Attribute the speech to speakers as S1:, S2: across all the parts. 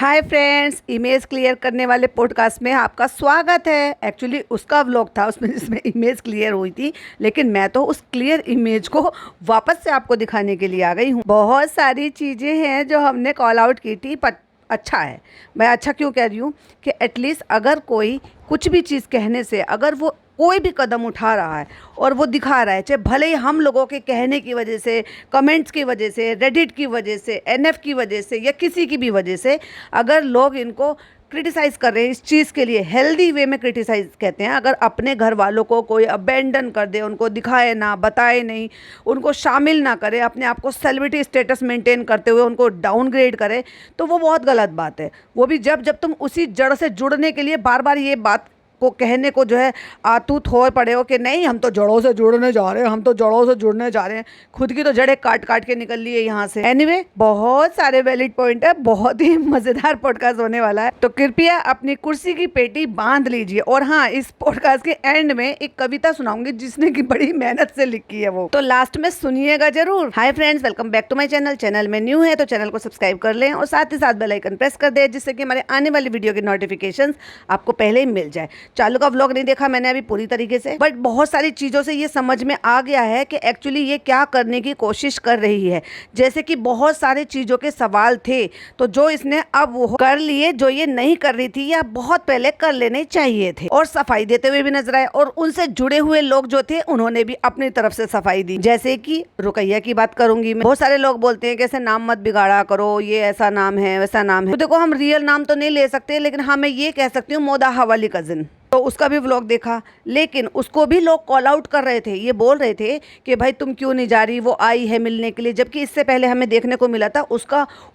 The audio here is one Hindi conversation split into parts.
S1: हाय फ्रेंड्स, इमेज क्लियर करने वाले पॉडकास्ट में आपका स्वागत है। एक्चुअली उसका व्लॉग था उसमें जिसमें इमेज क्लियर हुई थी, लेकिन मैं तो उस क्लियर इमेज को वापस से आपको दिखाने के लिए आ गई हूँ। बहुत सारी चीज़ें हैं जो हमने कॉल आउट की थी, पर अच्छा है। मैं अच्छा क्यों कह रही हूँ कि एटलीस्ट अगर कोई कुछ भी चीज़ कहने से अगर वो कोई भी कदम उठा रहा है और वो दिखा रहा है, चाहे भले ही हम लोगों के कहने की वजह से, कमेंट्स की वजह से, रेडिट की वजह से, एनएफ की वजह से या किसी की भी वजह से, अगर लोग इनको क्रिटिसाइज़ कर रहे हैं इस चीज़ के लिए, हेल्दी वे में क्रिटिसाइज़ कहते हैं, अगर अपने घर वालों को कोई अबेंडन कर दे, उनको दिखाए ना, बताए नहीं, उनको शामिल ना करे, अपने आप को सेलिब्रिटी स्टेटस मेंटेन करते हुए उनको डाउनग्रेड करे, तो वो बहुत गलत बात है। वो भी जब तुम उसी जड़ से जुड़ने के लिए बार बार ये बात को कहने को जो है आतुत हो पड़े हो कि नहीं हम तो जड़ों से जुड़ने जा रहे हैं, हम तो जड़ों से जुड़ने जा रहे हैं, खुद की तो जड़ें काट काट के निकल ली है यहाँ से। एनीवे, बहुत सारे वैलिड पॉइंट है, बहुत ही मज़ेदार पॉडकास्ट होने वाला है, तो कृपया अपनी कुर्सी की पेटी बांध लीजिए। और हाँ, इस पॉडकास्ट के एंड में एक कविता सुनाऊंगी जिसने की बड़ी मेहनत से लिखी है, वो तो लास्ट में सुनिएगा जरूर। Hi friends, welcome back to my channel. Channel में न्यू है तो चैनल को सब्सक्राइब कर लें और साथ ही साथ बेल आइकन प्रेस कर दें, जिससे कि हमारे आने वाली वीडियो की नोटिफिकेशन आपको पहले ही मिल जाए। चालू का व्लॉग नहीं देखा मैंने अभी पूरी तरीके से, बट बहुत सारी चीज़ों से ये समझ में आ गया है कि एक्चुअली ये क्या करने की कोशिश कर रही है। जैसे कि बहुत सारे चीज़ों के सवाल थे, तो जो इसने अब वो कर लिए जो ये नहीं कर रही थी या बहुत पहले कर लेने चाहिए थे, और सफाई देते हुए भी नजर आए। और उनसे जुड़े हुए लोग जो थे उन्होंने भी अपनी तरफ से सफाई दी। जैसे कि रुकैया की बात करूंगी मैं। बहुत सारे लोग बोलते हैं कि ऐसे नाम मत बिगाड़ा करो, ये ऐसा नाम है वैसा नाम है। तो देखो, हम रियल नाम तो नहीं ले सकते, लेकिन हाँ मैं ये कह सकती हूँ मोदा हवाली कजिन, तो उसका भी व्लॉग देखा, लेकिन उसको भी लोग कॉल आउट कर रहे थे। ये बोल रहे थे कि भाई तुम क्यों नहीं जा रही, वो आई है मिलने के लिए, जबकि इससे पहले हमें देखने को मिला था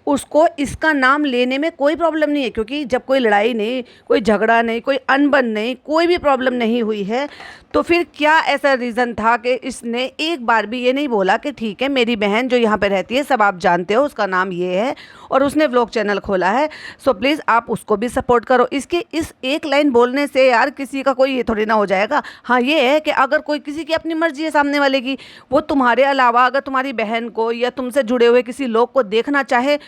S1: उसको इसका नाम लेने में कोई प्रॉब्लम नहीं है, क्योंकि जब कोई लड़ाई नहीं, कोई झगड़ा नहीं, कोई अनबन नहीं, कोई भी प्रॉब्लम नहीं हुई है, तो फिर क्या ऐसा रीज़न था कि इसने एक बार भी ये नहीं बोला कि ठीक है मेरी बहन जो यहाँ पे रहती है, सब आप जानते हो, उसका नाम ये है और उसने व्लॉग चैनल खोला है, सो प्लीज़ आप उसको भी सपोर्ट करो। इसके इस एक लाइन बोलने से यार किसी का कोई ये थोड़ी ना हो जाएगा। हाँ ये है कि अगर कोई किसी की अपनी मर्जी है सामने वाले की, वो तुम्हारे अलावा अगर तुम्हारी बहन को या तुमसे जुड़े हुए किसी लोग को देखना चाहे,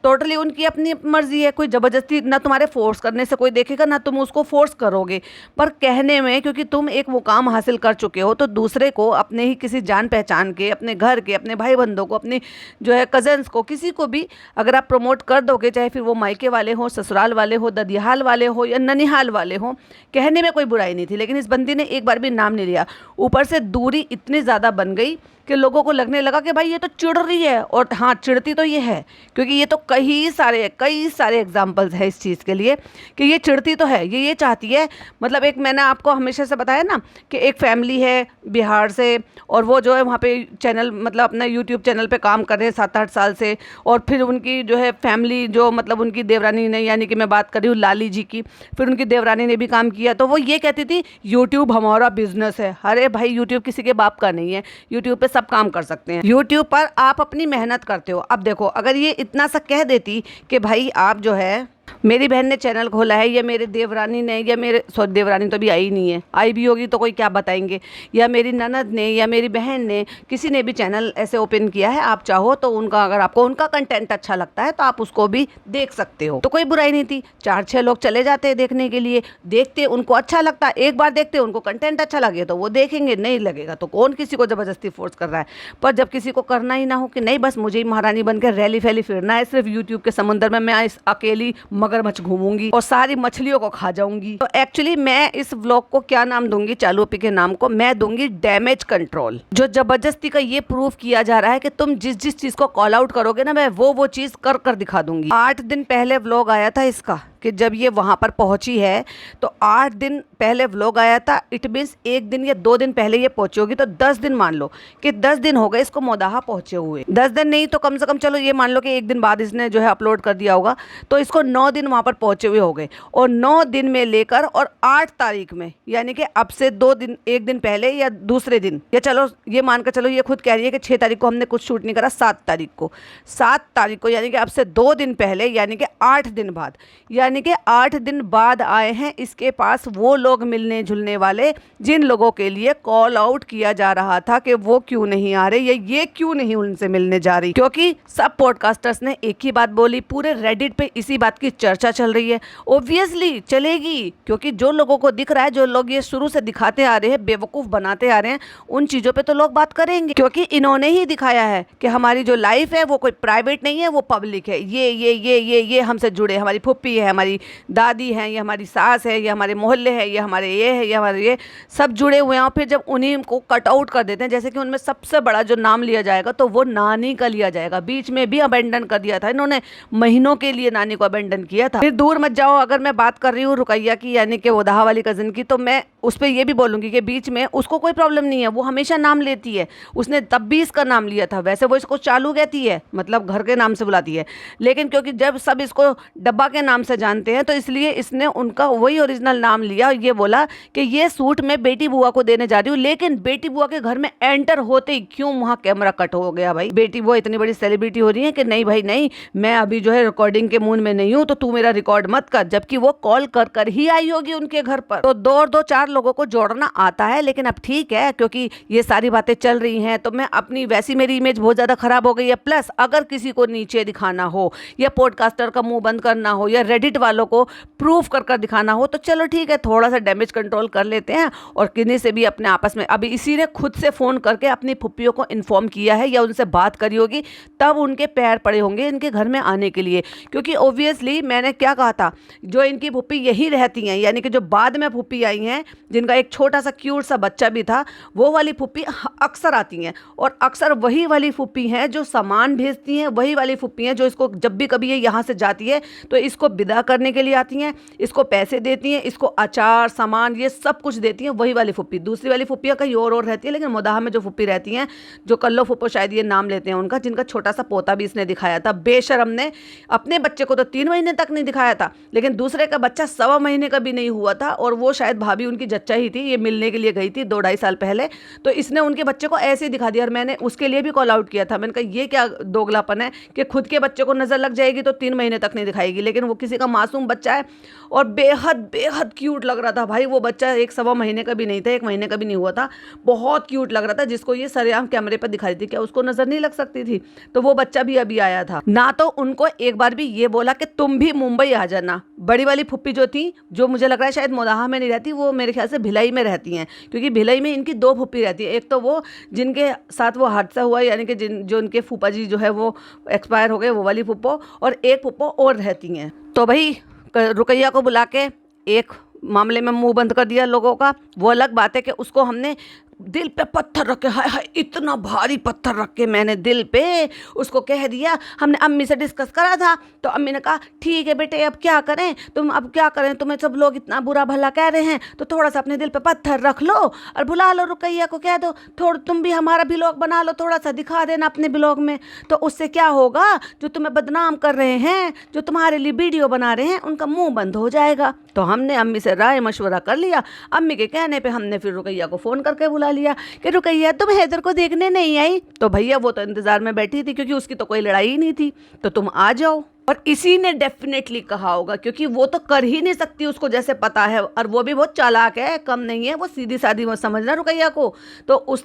S1: टोटली उनकी अपनी मर्जी है। कोई ज़बरदस्ती ना, तुम्हारे फोर्स करने से कोई देखेगा ना तुम उसको फोर्स करोगे, पर कहने में, क्योंकि तुम एक मुकाम हासिल कर चुके हो, तो दूसरे को अपने ही किसी जान पहचान के, अपने घर के, अपने भाई बंधों को, अपने जो है कजन्स को, किसी को भी अगर आप प्रमोट कर दोगे, चाहे फिर वो मायके वाले हो, ससुराल वाले हो, ददियाल वाले हो या ननिहाल वाले हो, कहने में कोई बुराई नहीं थी। लेकिन इस बंदी ने एक बार भी नाम नहीं लिया। ऊपर से दूरी इतनी ज़्यादा बन गई कि लोगों को लगने लगा कि भाई ये तो चिढ़ रही है। और हाँ, चिढ़ती तो ये है, क्योंकि ये तो कई सारे एग्जाम्पल्स हैं इस चीज़ के लिए कि ये चिढ़ती तो है। ये चाहती है, मतलब एक मैंने आपको हमेशा से बताया ना कि एक फैमिली है बिहार से, और वो जो है वहाँ पे चैनल, मतलब अपना यूट्यूब चैनल पे काम कर रहे हैं 7-8 साल से, और फिर उनकी जो है फैमिली, जो मतलब उनकी देवरानी ने, यानी कि मैं बात कर रही हूँ लाली जी की, फिर उनकी देवरानी ने भी काम किया, तो वो ये कहती थी यूट्यूब हमारा बिजनेस है। अरे भाई, यूट्यूब किसी के बाप का नहीं है, यूट्यूब पे सब काम कर सकते हैं, यूट्यूब पर आप अपनी मेहनत करते हो। अब देखो, अगर ये इतना सा कह देती कि भाई आप जो है, मेरी बहन ने चैनल खोला है, या मेरे देवरानी ने, या मेरे सॉरी देवरानी तो अभी आई नहीं है, आई भी होगी तो कोई क्या बताएंगे, या मेरी ननद ने, या मेरी बहन ने, किसी ने भी चैनल ऐसे ओपन किया है, आप चाहो तो उनका, अगर आपको उनका कंटेंट अच्छा लगता है तो आप उसको भी देख सकते हो, तो कोई बुराई नहीं थी। 4-6 लोग चले जाते हैं देखने के लिए, देखते उनको अच्छा लगता है, एक बार देखते उनको कंटेंट अच्छा लगे तो वो देखेंगे, नहीं लगेगा तो कौन किसी को ज़बरदस्ती फोर्स कर रहा है। पर जब किसी को करना ही ना हो कि नहीं बस मुझे ही महारानी बनकर रैली फैली फिरना है, सिर्फ यूट्यूब के समुंदर में मैं इस अकेली मगरमच्छ घूमूंगी और सारी मछलियों को खा जाऊंगी, तो एक्चुअली मैं इस व्लॉग को क्या नाम दूंगी, चालू अपी के नाम को मैं दूंगी डैमेज कंट्रोल। जो जबरदस्ती का ये प्रूफ किया जा रहा है कि तुम जिस चीज को कॉल आउट करोगे ना, मैं वो चीज कर दिखा दूंगी। 8 दिन पहले व्लॉग आया था इसका, कि जब ये वहाँ पर पहुँची है तो 8 दिन पहले व्लॉग आया था। इट मीन्स 1 दिन या 2 दिन पहले ये पहुँची होगी, तो 10 दिन मान लो कि 10 दिन हो गए इसको मोदाहा पहुँचे हुए। 10 दिन नहीं तो कम से कम चलो ये मान लो कि 1 दिन बाद इसने जो है अपलोड कर दिया होगा, तो इसको 9 दिन वहाँ पर पहुँचे हुए हो गए। और 9 दिन में लेकर और 8 तारीख में, यानी कि अब से 2 दिन, 1 दिन पहले या दूसरे दिन, या चलो ये मानकर चलो ये खुद कह रही है कि 6 तारीख को हमने कुछ शूट नहीं करा, 7 तारीख को, यानी कि अब से 2 दिन पहले, यानी कि 8 दिन बाद, या यानी कि 8 दिन बाद आए हैं इसके पास वो लोग मिलने जुलने वाले जिन लोगों के लिए कॉल आउट किया जा रहा था कि वो क्यों नहीं आ रहे या ये क्यों नहीं उनसे मिलने जा रही, क्योंकि सब पॉडकास्टर्स ने एक ही बात बोली। पूरे रेडिट पे इसी बात की चर्चा चल रही है। ऑब्वियसली चलेगी, क्योंकि जो लोगों को दिख रहा है, जो लोग ये शुरू से दिखाते आ रहे हैं, बेवकूफ़ बनाते आ रहे हैं, उन चीज़ों पे तो लोग बात करेंगे, क्योंकि इन्होंने ही दिखाया है कि हमारी जो लाइफ है वो कोई प्राइवेट नहीं है, वो पब्लिक है। ये हमसे जुड़े, हमारी फुप्पी है, हमारी दादी है, ये हमारी सास है, ये हमारे मोहल्ले है, ये हमारे ये है, ये हमारे ये सब जुड़े हुए हैं। और फिर जब उन्हीं को कट आउट कर देते हैं, जैसे कि उनमें सबसे बड़ा जो नाम लिया जाएगा तो वो नानी का लिया जाएगा। बीच में भी अबेंडन कर दिया था इन्होंने, महीनों के लिए नानी को अबेंडन किया था। फिर दूर मत जाओ, अगर मैं बात कर रही हूँ रुकैया की, यानी कि वोदाहा वाली कज़न की, तो मैं उस पर यह भी बोलूँगी कि बीच में उसको कोई प्रॉब्लम नहीं है, वो हमेशा नाम लेती है। उसने तब भी इसका नाम लिया था, वैसे वो इसको चालू कहती है, मतलब घर के नाम से बुलाती है, लेकिन क्योंकि जब सब इसको डब्बा के नाम से जानते हैं तो इसलिए इसने उनका वही ओरिजिनल नाम लिया। ये बोला कि ये सूट मैं बेटी बुआ को देने जा रही हूँ, लेकिन बेटी बुआ के घर में एंटर होते ही क्यों वहाँ कैमरा कट हो गया। भाई बेटी बुआ इतनी बड़ी सेलिब्रिटी हो रही है कि नहीं भाई नहीं, मैं अभी जो है रिकॉर्डिंग के मूड में नहीं हूँ, तो तू मेरा रिकॉर्ड मत कर, जबकि वो कॉल कर कर ही आई होगी उनके घर पर। तो दो चार लोगों को जोड़ना आता है, लेकिन अब ठीक है, क्योंकि ये सारी बातें चल रही हैं, तो मैं अपनी वैसी मेरी इमेज बहुत ज़्यादा खराब हो गई है। प्लस अगर किसी को नीचे दिखाना हो या पॉडकास्टर का मुंह बंद करना हो या रेडिट वालों को प्रूफ कर कर दिखाना हो, तो चलो ठीक है, थोड़ा सा डैमेज कंट्रोल कर लेते हैं और किन्हीं से भी अपने आपस में। अभी इसी ने खुद से फ़ोन करके अपनी फुप्पियों को इन्फॉर्म किया है या उनसे बात करी होगी, तब उनके पैर पड़े होंगे इनके घर में आने के लिए। क्योंकि ऑब्वियसली मैंने क्या कहा था, जो इनकी फुप्पी यही रहती हैं, यानी कि जो बाद में फुप्पी आई हैं, जिनका एक छोटा सा क्यूट सा बच्चा भी था, वो वाली फुप्पी अक्सर आती हैं। और अक्सर वही वाली फुप्पी हैं जो सामान भेजती हैं, वही वाली फुप्पी हैं जो इसको जब भी कभी ये यहाँ से जाती है तो इसको विदा करने के लिए आती हैं, इसको पैसे देती हैं, इसको अचार सामान ये सब कुछ देती हैं, वही वाली फुप्पी। दूसरी वाली फुप्पियाँ कहीं और रहती है, लेकिन मोदाहा में जो फुप्पी रहती हैं, जो कल्लो फुप्पो शायद ये नाम लेते हैं उनका, जिनका छोटा सा पोता भी इसने दिखाया था। बेशरम ने अपने बच्चे को तो 3 महीने तक नहीं दिखाया था, लेकिन दूसरे का बच्चा 1.25 महीने का भी नहीं हुआ था, और वो शायद भाभी उनकी जच्चा ही थी, ये मिलने के लिए गई थी 2-2.5 साल पहले, तो इसने उनके बच्चे को ऐसे ही दिखा दिया। और मैंने उसके लिए भी कॉल आउट किया था, मैंने कहा ये क्या दोगलापन है कि खुद के बच्चे को नज़र लग जाएगी तो 3 महीने तक नहीं दिखाएगी, लेकिन वो किसी का मासूम बच्चा है और बेहद बेहद क्यूट लग रहा था। भाई वो बच्चा 1-1.25 महीने का भी नहीं था, 1 महीने का भी नहीं हुआ था, बहुत क्यूट लग रहा था, जिसको ये सरेआम कैमरे पर दिखा रही थी। क्या उसको नज़र नहीं लग सकती थी? तो वो बच्चा भी अभी आया था ना, तो उनको एक बार भी ये बोला कि तुम भी मुंबई आ जाना। बड़ी वाली फुप्पी जो थी, जो मुझे लग रहा है शायद मोदाहा में नहीं रहती, वो मेरे ख्याल से भिलाई में रहती हैं, क्योंकि भिलाई में इनकी 2 फुप्पी रहती है। एक तो वो जिनके साथ वो हादसा हुआ, यानी कि जो उनके फूफा जी जो है वो एक्सपायर हो गए, वो वाली फुप्पो, और एक फुप्पो और रहती हैं। तो भाई रुकैया को बुला के एक मामले में मुंह बंद कर दिया लोगों का। वो अलग बात है कि उसको हमने दिल पे पत्थर रख के, हाय हाय इतना भारी पत्थर रख के मैंने दिल पे उसको कह दिया। हमने अम्मी से डिस्कस करा था, तो अम्मी ने कहा ठीक है बेटे, अब क्या करें, तुम अब क्या करें, तुम्हें सब लोग इतना बुरा भला कह रहे हैं, तो थोड़ा सा अपने दिल पे पत्थर रख लो और बुला लो रुकैया को, कह दो थोड़ा तुम भी हमारा ब्लॉग बना लो, थोड़ा सा दिखा देना अपने ब्लॉग में। तो उससे क्या होगा, जो तुम्हें बदनाम कर रहे हैं, जो तुम्हारे लिए वीडियो बना रहे हैं, उनका मुंह बंद हो जाएगा। तो हमने अम्मी से राय मशवरा कर लिया। अम्मी के कहने पे हमने फिर रुकैया को फ़ोन करके बुला लिया कि रुकैया तुम हैदर को देखने नहीं आई? तो भैया वो तो इंतज़ार में बैठी थी, क्योंकि उसकी तो कोई लड़ाई ही नहीं थी, तो तुम आ जाओ। और इसी ने डेफिनेटली कहा होगा, क्योंकि वो तो कर ही नहीं सकती, उसको जैसे पता है, और वो भी बहुत चालाक है, कम नहीं है, वो सीधी सादी मत समझना रुकैया को। तो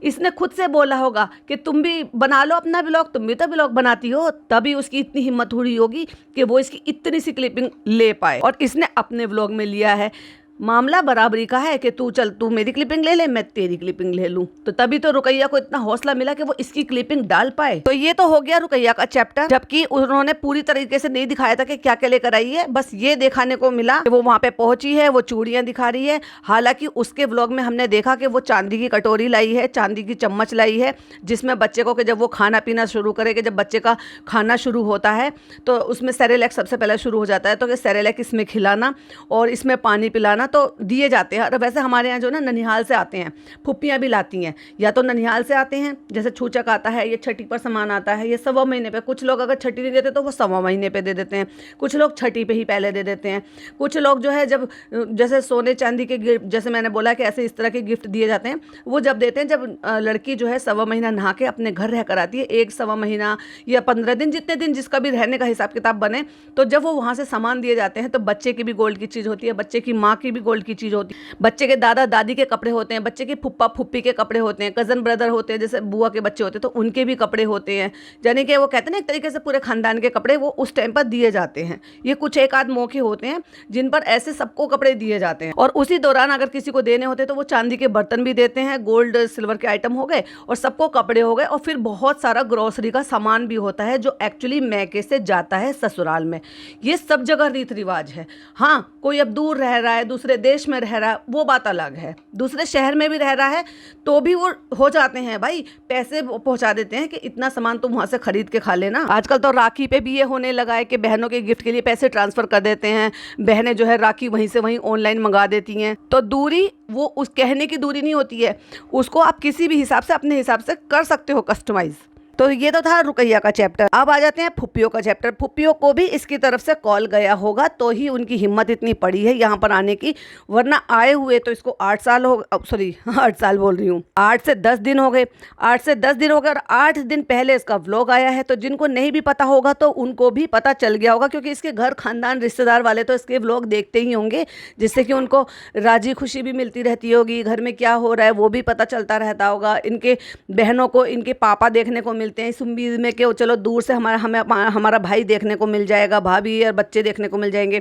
S1: इसने खुद से बोला होगा कि तुम भी बना लो अपना ब्लॉग, तुम भी तो ब्लॉग बनाती हो, तभी उसकी इतनी हिम्मत हुई होगी कि वो इसकी इतनी सी क्लिपिंग ले पाए, और इसने अपने ब्लॉग में लिया है। मामला बराबरी का है कि तू मेरी क्लिपिंग ले ले, मैं तेरी क्लिपिंग ले लूं, तो तभी तो रुकैया को इतना हौसला मिला कि वो इसकी क्लिपिंग डाल पाए। तो ये तो हो गया रुकैया का चैप्टर, जबकि उन्होंने पूरी तरीके से नहीं दिखाया था कि क्या क्या लेकर आई है। बस ये दिखाने को मिला कि वो वहां पे पहुंची है, वो चूड़ियां दिखा रही है। हालांकि उसके व्लॉग में हमने देखा कि वो चांदी की कटोरी लाई है, चांदी की चम्मच लाई है, जिसमें बच्चे को, कि जब वो खाना पीना शुरू करे, कि जब बच्चे का खाना शुरू होता है तो उसमें सेरेलैक सबसे पहले शुरू हो जाता है, तो कि सेरेलैक इसमें खिलाना और इसमें पानी पिलाना, ना तो दिए जाते हैं। और वैसे हमारे यहाँ जो ना ननिहाल से आते हैं, फुप्पियाँ भी लाती हैं, या तो ननिहाल से आते हैं, जैसे छूचक आता है, ये छठी पर सामान आता है, ये 1.25 महीने पे। कुछ लोग अगर छठी नहीं देते तो वो 1.25 महीने पे दे देते हैं, कुछ लोग छठी पे ही पहले दे देते हैं। कुछ लोग जो है जब जैसे सोने चांदी के गिफ्ट, जैसे मैंने बोला कि ऐसे इस तरह के गिफ्ट दिए जाते हैं, वो जब देते हैं जब लड़की जो है 1.25 महीना नहा के अपने घर रह कर आती है, 1.25 महीना या 15 दिन, जितने दिन जिसका भी रहने का हिसाब किताब बने, तो जब वो वहाँ से सामान दिए जाते हैं तो बच्चे की भी गोल्ड की चीज़ होती है, बच्चे की माँ की भी गोल्ड की चीज़ होती है, बच्चे के दादा दादी के कपड़े होते हैं, बच्चे के फुप्पा फुप्पी के कपड़े होते हैं, कज़न ब्रदर होते हैं, जैसे बुआ के बच्चे होते हैं तो उनके भी कपड़े होते हैं। यानी कि वो कहते हैं ना एक तरीके से पूरे खानदान के कपड़े वो उस टाइम पर दिए जाते हैं। ये कुछ एक आध मौके होते हैं जिन पर ऐसे सबको कपड़े दिए जाते हैं। और उसी दौरान अगर किसी को देने होते हैं तो वो चांदी के बर्तन भी देते हैं, गोल्ड सिल्वर के आइटम हो गए, और सबको कपड़े हो गए, और फिर बहुत सारा ग्रोसरी का सामान भी होता है जो एक्चुअली मैके से जाता है ससुराल में। ये सब जगह रीत रिवाज है। हाँ, कोई अब दूर रह रहा है, दूसरे देश में रह रहा है, वो बात अलग है, दूसरे शहर में भी रह रहा है तो भी वो हो जाते हैं भाई, पैसे पहुंचा देते हैं कि इतना सामान तुम वहां से खरीद के खा लेना। आजकल तो राखी पे भी ये होने लगा है कि बहनों के गिफ्ट के लिए पैसे ट्रांसफर कर देते हैं, बहनें जो है राखी वहीं से वहीं ऑनलाइन मंगा देती हैं। तो दूरी वो उस कहने की दूरी नहीं होती है, उसको आप किसी भी हिसाब से अपने हिसाब से कर सकते हो कस्टमाइज। तो ये तो था रुकैया का चैप्टर। अब आ जाते हैं फुप्पियों का चैप्टर। फुप्पियों को भी इसकी तरफ से कॉल गया होगा तो ही उनकी हिम्मत इतनी पड़ी है यहाँ पर आने की, वरना आए हुए तो इसको 8 साल हो, सॉरी 8 साल बोल रही हूँ, 8 से 10 दिन हो गए, 8 से 10 दिन हो गए, और 8 दिन पहले इसका व्लॉग आया है। तो जिनको नहीं भी पता होगा तो उनको भी पता चल गया होगा, क्योंकि इसके घर खानदान रिश्तेदार वाले तो इसके व्लॉग देखते ही होंगे, जिससे कि उनको राजी खुशी भी मिलती रहती होगी, घर में क्या हो रहा है वो भी पता चलता रहता होगा। इनके बहनों को इनके पापा देखने को मिलते हैं इस उम्मीद में कि चलो दूर से हमारा भाई देखने को मिल जाएगा, भाभी और बच्चे देखने को मिल जाएंगे।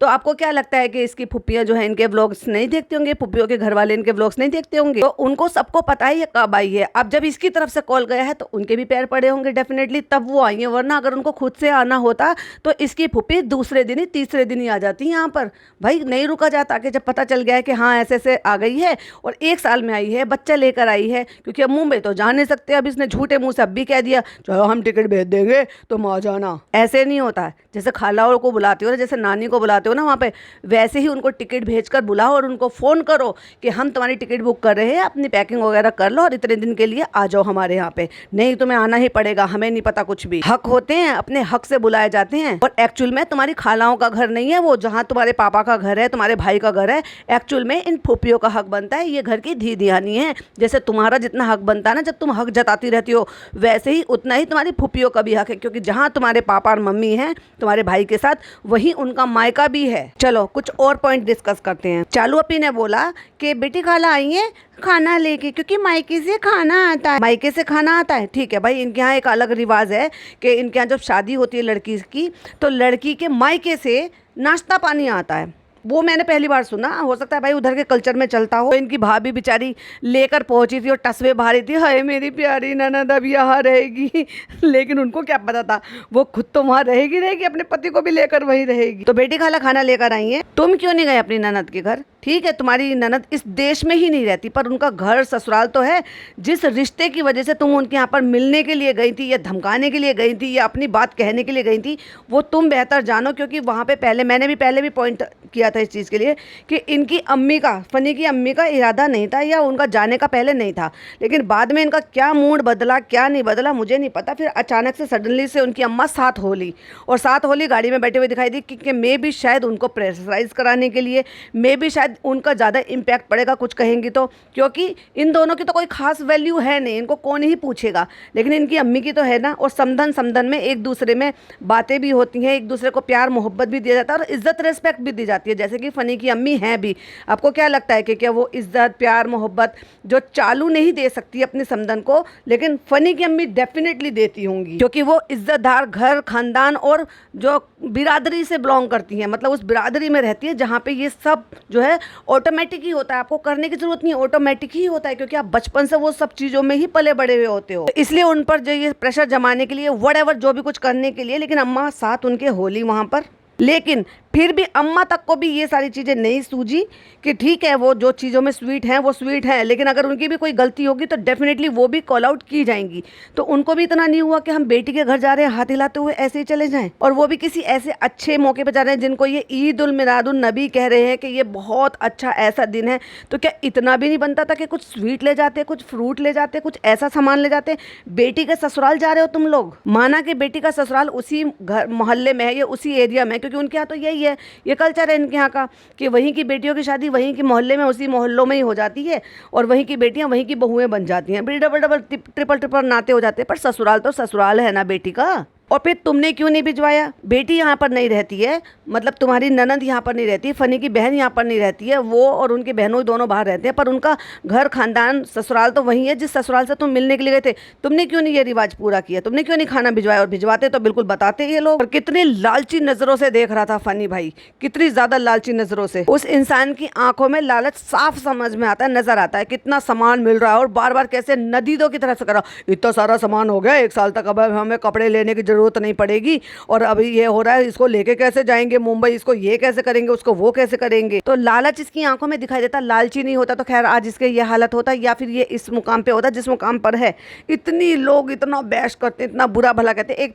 S1: तो आपको क्या लगता है कि इसकी फुप्पियाँ जो है इनके व्लॉग्स नहीं देखते होंगे, फुप्पियों के घर वाले इनके व्लॉग्स नहीं देखते होंगे? तो उनको सबको पता है ये कब आई है। अब जब इसकी तरफ से कॉल गया है तो उनके भी पैर पड़े होंगे डेफिनेटली, तब वो आई है, वरना अगर उनको खुद से आना होता तो इसकी फुप्पी दूसरे दिन ही तीसरे दिन ही आ जाती यहाँ पर। भाई नहीं रुका जाता कि जब पता चल गया है कि हाँ ऐसे ऐसे आ गई है और 1 साल में आई है, बच्चा लेकर आई है, क्योंकि अब मुंबई तो जा नहीं सकते। अब इसने झूठे मुंह से अब भी कह दिया चलो हम टिकट भेज देंगे तुम आ जाना। ऐसे नहीं होता है, जैसे खालाओं को बुलाते हो ना, जैसे नानी को बुलाते हो ना वहाँ पे, वैसे ही उनको टिकट भेजकर बुलाओ और उनको फ़ोन करो कि हम तुम्हारी टिकट बुक कर रहे हैं, अपनी पैकिंग वगैरह कर लो और इतने दिन के लिए आ जाओ हमारे यहाँ पे, नहीं तुम्हें आना ही पड़ेगा, हमें नहीं पता कुछ भी। हक होते हैं, अपने हक से बुलाए जाते हैं। और एक्चुअल में तुम्हारी खालाओं का घर नहीं है वो, जहाँ तुम्हारे पापा का घर है, तुम्हारे भाई का घर है, एक्चुअल में इन फूफियों का हक बनता है। ये घर की धी दिहानी है। जैसे तुम्हारा जितना हक बनता है ना जब तुम हक जताती रहती हो, वैसे ही उतना ही तुम्हारी फूफियों का भी हक है, क्योंकि जहाँ तुम्हारे पापा और मम्मी हैं तुम्हारे भाई के साथ, वहीं उनका मायका भी है। चलो कुछ और पॉइंट डिस्कस करते हैं। चालू अपी ने बोला कि बेटी खाला आई है खाना लेके, क्योंकि मायके से खाना आता है। मायके से खाना आता है, ठीक है भाई। इनके यहाँ एक अलग रिवाज है कि इनके यहाँ जब शादी होती है लड़की की, तो लड़की के मायके से नाश्ता पानी आता है। वो मैंने पहली बार सुना, हो सकता है भाई उधर के कल्चर में चलता हो। इनकी भाभी बेचारी लेकर पहुंची थी और टसवे भारी थी, हाय मेरी प्यारी ननद अब यहाँ रहेगी। लेकिन उनको क्या पता था वो खुद तो वहाँ रहेगी, अपने पति को भी लेकर वहीं रहेगी। तो बेटी खाला खाना लेकर आई है, तुम क्यों नहीं गए अपनी ननद के घर? ठीक है तुम्हारी ननद इस देश में ही नहीं रहती, पर उनका घर ससुराल तो है। जिस रिश्ते की वजह से तुम उनके यहाँ पर मिलने के लिए गई थी, या धमकाने के लिए गई थी, या अपनी बात कहने के लिए गई थी, वो तुम बेहतर जानो। क्योंकि वहाँ पे मैंने भी पॉइंट किया था इस चीज़ के लिए कि इनकी अम्मी का, फनी की अम्मी का इरादा नहीं था, या उनका जाने का पहले नहीं था, लेकिन बाद में इनका क्या मूड बदला क्या नहीं बदला मुझे नहीं पता। फिर अचानक से सडनली से उनकी अम्मा साथ हो ली, और साथ हो ली गाड़ी में बैठे हुए दिखाई दी कि मे भी शायद उनको प्रेशराइज कराने के लिए, मे भी शायद उनका ज़्यादा इम्पैक्ट पड़ेगा कुछ कहेंगी तो, क्योंकि इन दोनों की तो कोई खास वैल्यू है नहीं, इनको कौन ही पूछेगा, लेकिन इनकी अम्मी की तो है ना। और समधन में एक दूसरे में बातें भी होती हैं, एक दूसरे को प्यार मोहब्बत भी दिया जाता है और इज्जत रिस्पेक्ट भी दी जाती है, जैसे कि फनी की अम्मी हैं भी। आपको क्या लगता है कि क्या वो इज्जत प्यार मोहब्बत जो चालू नहीं दे सकती अपने समधन को, लेकिन फनी की अम्मी डेफिनेटली देती होंगी, क्योंकि वो इज्जतदार घर खानदान और जो बिरादरी से बिलोंग करती हैं, मतलब उस बिरादरी में रहती है जहाँ पे ये सब जो है ऑटोमेटिक ही होता है, आपको करने की जरूरत नहीं, ऑटोमेटिक ही होता है, क्योंकि आप बचपन से वो सब चीज़ों में ही पले बड़े हुए होते हो। तो इसलिए उन पर जो ये प्रेशर जमाने के लिए व्हाटएवर जो भी कुछ करने के लिए, लेकिन अम्मा साथ उनके होली वहाँ पर। लेकिन फिर भी अम्मा तक को भी ये सारी चीज़ें नहीं सूझी कि ठीक है वो जो चीज़ों में स्वीट हैं वो स्वीट हैं, लेकिन अगर उनकी भी कोई गलती होगी तो डेफिनेटली वो भी कॉल आउट की जाएंगी। तो उनको भी इतना नहीं हुआ कि हम बेटी के घर जा रहे हैं हाथ हिलाते हुए ऐसे ही चले जाएं, और वो भी किसी ऐसे अच्छे मौके पर जा रहे हैं जिनको ये ईद उल मिलादुन नबी कह रहे हैं कि ये बहुत अच्छा ऐसा दिन है। तो क्या इतना भी नहीं बनता था कि कुछ स्वीट ले जाते, कुछ फ्रूट ले जाते, कुछ ऐसा सामान ले जाते। बेटी के ससुराल जा रहे हो तुम लोग, माना कि बेटी का ससुराल उसी घर मोहल्ले में है या उसी एरिया में है, क्योंकि उनके यहाँ तो यही है, ये कल्चर है इनके यहाँ का कि वहीं की बेटियों की शादी वहीं के मोहल्ले में उसी मोहल्लों में ही हो जाती है, और वहीं की बेटियां वहीं की बहुएं बन जाती हैं। बड़ी डबल डबल ट्रिपल ट्रिपल नाते हो जाते हैं, पर ससुराल तो ससुराल है ना बेटी का। और फिर तुमने क्यों नहीं भिजवाया? बेटी यहाँ पर नहीं रहती है, मतलब तुम्हारी ननद यहाँ पर नहीं रहती, फनी की बहन यहाँ पर नहीं रहती है, वो और उनकी बहनों दोनों बाहर रहते हैं, पर उनका घर खानदान ससुराल तो वही है जिस ससुराल से तुम मिलने के लिए गए थे। तुमने क्यों नहीं ये रिवाज पूरा किया? तुमने क्यों नहीं खाना भिजवाया? और भिजवाते तो बिल्कुल बताते ये लोग। और कितनी लालची नज़रों से देख रहा था फनी भाई, कितनी ज़्यादा लालची नज़रों से। उस इंसान की आंखों में लालच साफ समझ में आता है, नजर आता है, कितना सामान मिल रहा है और बार बार कैसे नदीदों की तरह से करा, इतना सारा सामान हो गया 1 साल तक, अब हमें कपड़े लेने की जरूरत नहीं पड़ेगी, और अभी ये हो रहा है, इसको लेके कैसे जाएंगे मुंबई, इसको ये कैसे करेंगे, उसको वो कैसे करेंगे। तो लालच इसकी आंखों में दिखाई देता। लालची नहीं होता तो खैर आज इसके ये हालत होता, या फिर ये इस मुकाम पे होता जिस मुकाम पर है। इतनी लोग इतना बैश करते, इतना बुरा भला कहते, एक